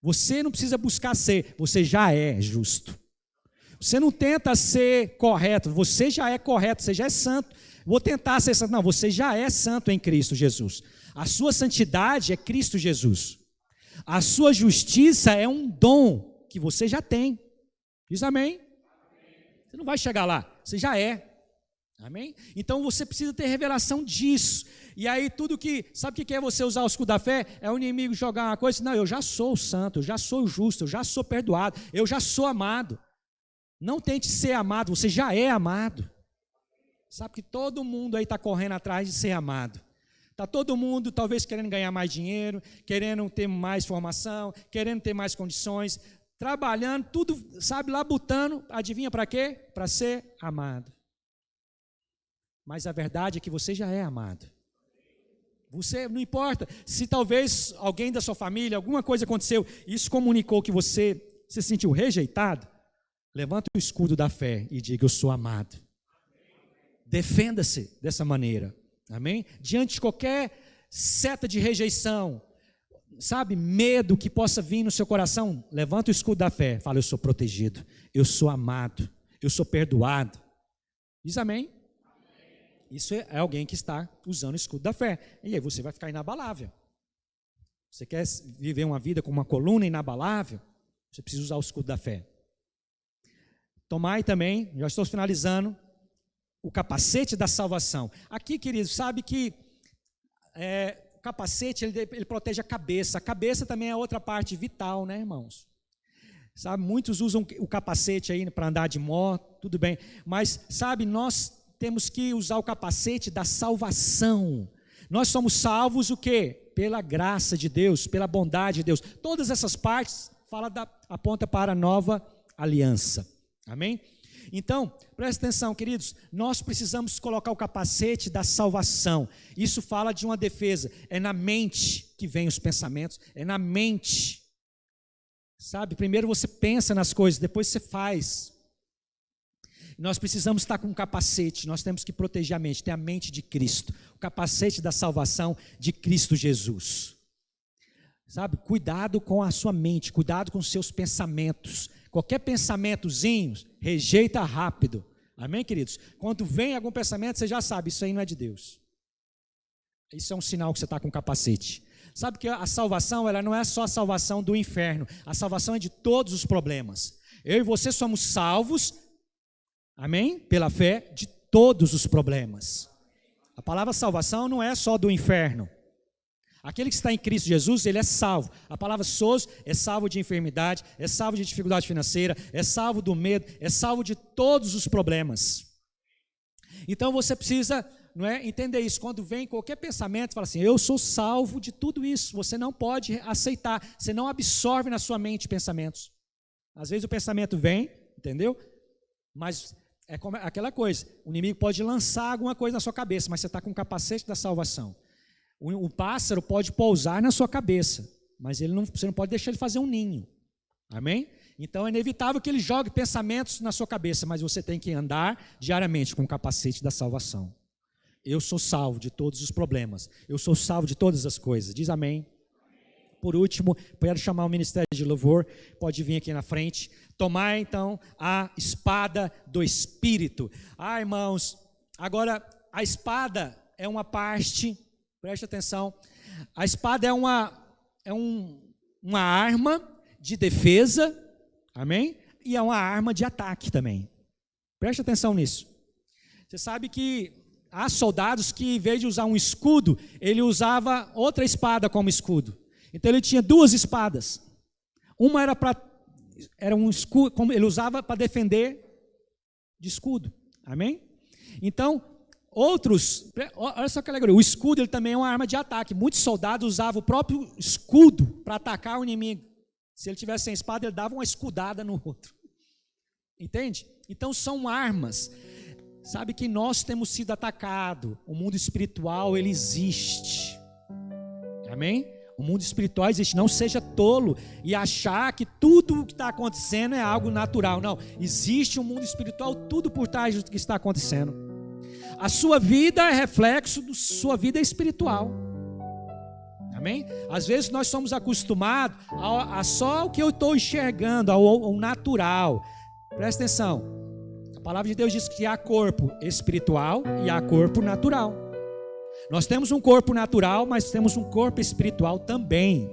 Você não precisa buscar ser, você já é justo. Você não tenta ser correto, você já é correto, você já é santo. Vou tentar ser santo. Não, você já é santo em Cristo Jesus. A sua santidade é Cristo Jesus. A sua justiça é um dom que você já tem. Diz amém? Você não vai chegar lá, você já é. Amém? Então você precisa ter revelação disso. E aí sabe o que é você usar o escudo da fé? É o inimigo jogar uma coisa, não, eu já sou santo, eu já sou justo, eu já sou perdoado, eu já sou amado. Não tente ser amado, você já é amado. Sabe que todo mundo aí está correndo atrás de ser amado. Está todo mundo talvez querendo ganhar mais dinheiro, querendo ter mais formação, querendo ter mais condições, trabalhando, tudo, sabe, labutando, adivinha para quê? Para ser amado. Mas a verdade é que você já é amado. Você, não importa se talvez alguém da sua família, alguma coisa aconteceu, e isso comunicou que você se sentiu rejeitado, levanta o escudo da fé e diga, eu sou amado. Defenda-se dessa maneira, amém? Diante de qualquer seta de rejeição, sabe, medo que possa vir no seu coração, levanta o escudo da fé, fala, eu sou protegido, eu sou amado, eu sou perdoado. Diz amém? Isso é alguém que está usando o escudo da fé, e aí você vai ficar inabalável. Você quer viver uma vida com uma coluna inabalável? Você precisa usar o escudo da fé. Tomai também, já estou finalizando, o capacete da salvação. Aqui, queridos, sabe que o capacete ele protege a cabeça. A cabeça também é outra parte vital, né, irmãos? Sabe, muitos usam o capacete aí para andar de moto, tudo bem. Mas, sabe, nós temos que usar o capacete da salvação. Nós somos salvos o quê? Pela graça de Deus, pela bondade de Deus. Todas essas partes aponta para a nova aliança. Amém? Então, presta atenção, queridos, nós precisamos colocar o capacete da salvação. Isso fala de uma defesa, é na mente que vem os pensamentos, é na mente. Sabe, primeiro você pensa nas coisas, depois você faz. Nós precisamos estar com um capacete, nós temos que proteger a mente, ter a mente de Cristo, o capacete da salvação de Cristo Jesus. Sabe, cuidado com a sua mente, cuidado com os seus pensamentos. Qualquer pensamentozinho, rejeita rápido. Amém, queridos? Quando vem algum pensamento, você já sabe, isso aí não é de Deus. Isso é um sinal que você está com capacete. Sabe que a salvação, ela não é só a salvação do inferno. A salvação é de todos os problemas. Eu e você somos salvos, amém? Pela fé, de todos os problemas. A palavra salvação não é só do inferno. Aquele que está em Cristo Jesus, ele é salvo. A palavra sozo é salvo de enfermidade, é salvo de dificuldade financeira, é salvo do medo, é salvo de todos os problemas. Então você precisa, não é, entender isso. Quando vem qualquer pensamento, fala assim, eu sou salvo de tudo isso. Você não pode aceitar, você não absorve na sua mente pensamentos. Às vezes o pensamento vem, entendeu? Mas é como aquela coisa, o inimigo pode lançar alguma coisa na sua cabeça, mas você está com o capacete da salvação. O pássaro pode pousar na sua cabeça, mas você não pode deixar ele fazer um ninho. Amém? Então é inevitável que ele jogue pensamentos na sua cabeça, mas você tem que andar diariamente com o capacete da salvação. Eu sou salvo de todos os problemas. Eu sou salvo de todas as coisas. Diz amém. Por último, quero chamar o ministério de louvor, pode vir aqui na frente. Tomar então a espada do Espírito. Irmãos, agora a espada é uma parte, preste atenção, a espada é uma arma de defesa, amém? E é uma arma de ataque também. Preste atenção nisso. Você sabe que há soldados que, em vez de usar um escudo, ele usava outra espada como escudo. Então ele tinha duas espadas. Uma era um escudo, como ele usava para defender de escudo. Amém? Então, outros, olha só que alegoria, o escudo ele também é uma arma de ataque. Muitos soldados usavam o próprio escudo para atacar o inimigo. Se ele tivesse sem espada, ele dava uma escudada no outro. Entende? Então são armas. Sabe que nós temos sido atacados. O mundo espiritual, ele existe. Amém? O mundo espiritual existe. Não seja tolo e achar que tudo o que está acontecendo é algo natural. Não, existe um mundo espiritual, tudo por trás do que está acontecendo. A sua vida é reflexo da sua vida espiritual. Amém? Às vezes nós somos acostumados a só o que eu estou enxergando, ao natural. Presta atenção. A palavra de Deus diz que há corpo espiritual e há corpo natural. Nós temos um corpo natural, mas temos um corpo espiritual também.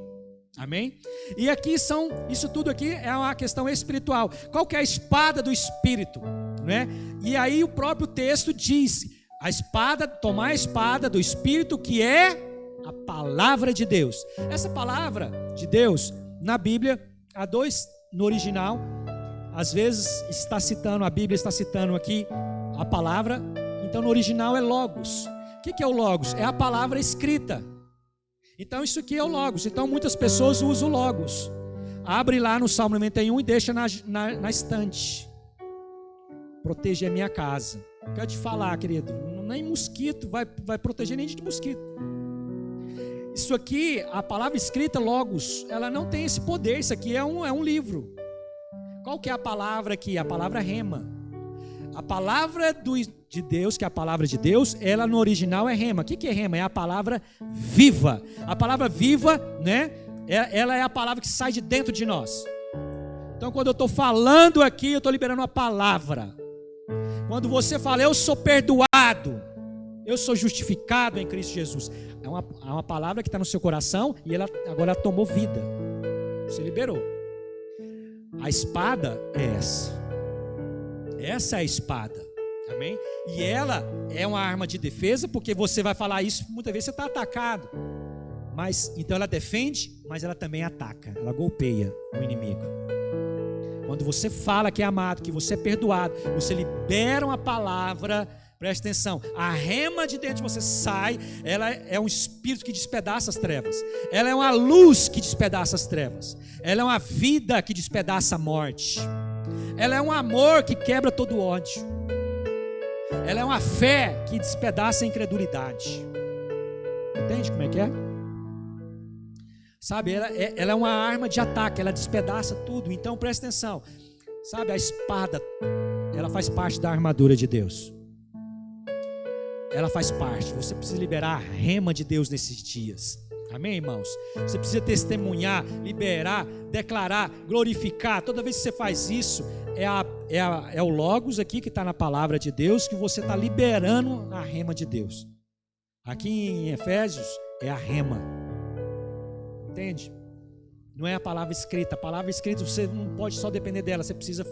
Amém? E aqui isso tudo aqui é uma questão espiritual. Qual que é a espada do Espírito? Né? E aí o próprio texto diz, tomar a espada do Espírito, que é a palavra de Deus. Essa palavra de Deus, na Bíblia, há dois no original. Às vezes a Bíblia está citando aqui a palavra, então no original é logos. O que é o logos? É a palavra escrita. Então isso aqui é o logos. Então muitas pessoas usam o logos. Abre lá no Salmo 91 e deixa na estante. Proteger a minha casa. Quero te falar, querido, nem mosquito vai proteger nem de mosquito. Isso aqui, a palavra escrita, logos, ela não tem esse poder. Isso aqui é um livro. Qual que é a palavra aqui? A palavra rema. A palavra de Deus, que é a palavra de Deus, ela no original é rema. O que é rema? É a palavra viva. A palavra viva, né? Ela é a palavra que sai de dentro de nós. Então quando eu estou falando aqui, eu estou liberando uma palavra. Quando você fala, eu sou perdoado, eu sou justificado em Cristo Jesus, é uma palavra que está no seu coração e ela agora tomou vida. Você liberou. A espada é essa. Essa é a espada. Amém? E ela é uma arma de defesa, porque você vai falar isso, muitas vezes você está atacado. Mas, então ela defende, mas ela também ataca. Ela golpeia o inimigo. Quando você fala que é amado, que você é perdoado, você libera uma palavra, preste atenção, a rema de dentro de você sai, ela é um espírito que despedaça as trevas. Ela é uma luz que despedaça as trevas. Ela é uma vida que despedaça a morte. Ela é um amor que quebra todo ódio. Ela é uma fé que despedaça a incredulidade. Entende como é que é? Sabe, ela é uma arma de ataque, ela despedaça tudo. Então presta atenção. Sabe, a espada, ela faz parte da armadura de Deus. Ela faz parte. Você precisa liberar a rema de Deus nesses dias. Amém, irmãos? Você precisa testemunhar, liberar, declarar, glorificar. Toda vez que você faz isso, é o Logos aqui que está na palavra de Deus, que você está liberando a rema de Deus. Aqui em Efésios é a rema. Entende? Não é a palavra escrita. A palavra escrita você não pode só depender dela. Você precisa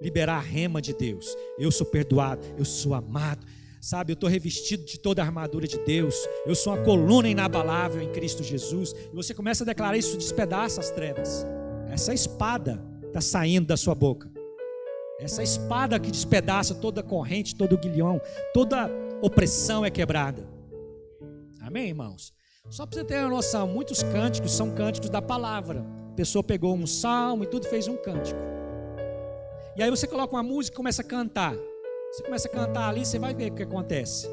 liberar a rema de Deus. Eu sou perdoado, eu sou amado. Sabe, eu estou revestido de toda a armadura de Deus. Eu sou uma coluna inabalável em Cristo Jesus. E você começa a declarar isso, despedaça as trevas. Essa espada está saindo da sua boca. Essa espada que despedaça toda corrente, todo guilhão, toda opressão é quebrada. Amém, irmãos? Só para você ter uma noção, muitos cânticos são cânticos da palavra. A pessoa pegou um salmo e tudo, fez um cântico. E aí você coloca uma música e começa a cantar. Você começa a cantar ali, você vai ver o que acontece.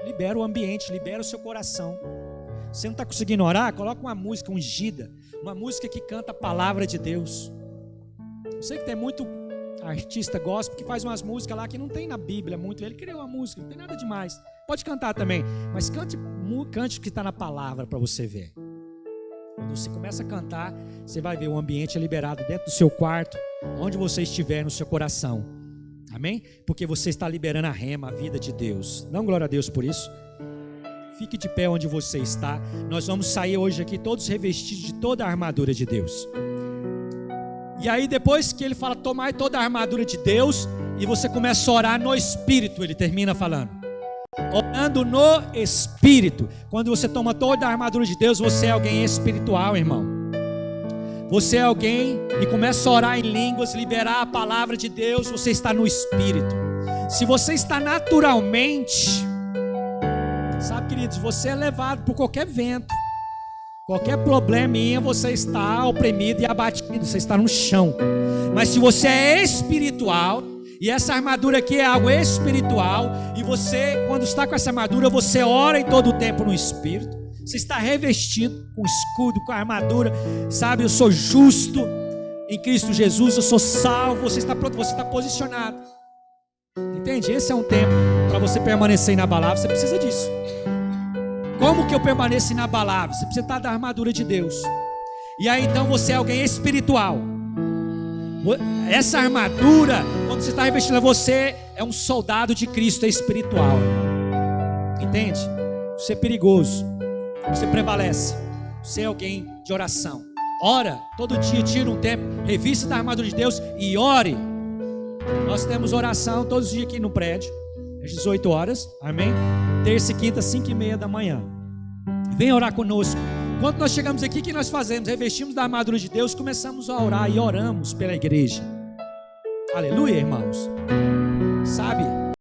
Libera o ambiente, libera o seu coração. Você não está conseguindo orar? Coloca uma música ungida, uma música que canta a palavra de Deus. Eu sei que tem muito artista gospel que faz umas músicas lá que não tem na Bíblia muito. Ele criou uma música, não tem nada demais. Pode cantar também, mas cante o que está na palavra para você ver. Quando você começa a cantar, você vai ver o ambiente liberado dentro do seu quarto, onde você estiver no seu coração. Amém? Porque você está liberando a rema, a vida de Deus. Dá glória a Deus por isso. Fique de pé onde você está. Nós vamos sair hoje aqui todos revestidos de toda a armadura de Deus. E aí depois que ele fala, tomai toda a armadura de Deus, e você começa a orar no Espírito, ele termina falando. Orando no Espírito. Quando você toma toda a armadura de Deus, você é alguém espiritual, irmão. Você é alguém e começa a orar em línguas, liberar a palavra de Deus, você está no Espírito. Se você está naturalmente, sabe, queridos, você é levado por qualquer vento, qualquer probleminha, você está oprimido e abatido, você está no chão. Mas se você é espiritual, e essa armadura aqui é algo espiritual, e você, quando está com essa armadura, você ora em todo o tempo no Espírito. Você está revestido com escudo, com a armadura, sabe? Eu sou justo em Cristo Jesus, eu sou salvo. Você está pronto, você está posicionado. Entende? Esse é um tempo para você permanecer inabalável. Você precisa disso. Como que eu permaneço inabalável? Você precisa estar da armadura de Deus. E aí então você é alguém espiritual. Essa armadura, quando você está revestindo, você é um soldado de Cristo, é espiritual. Entende? Você é perigoso. Você prevalece. Você é alguém de oração. Ora, todo dia, tira um tempo, revista da armadura de Deus e ore. Nós temos oração todos os dias aqui no prédio, às 18 horas, amém? Terça e quinta, 5:30 da manhã. Vem orar conosco. Quando nós chegamos aqui, o que nós fazemos? Revestimos da armadura de Deus, começamos a orar e oramos pela igreja. Aleluia, irmãos.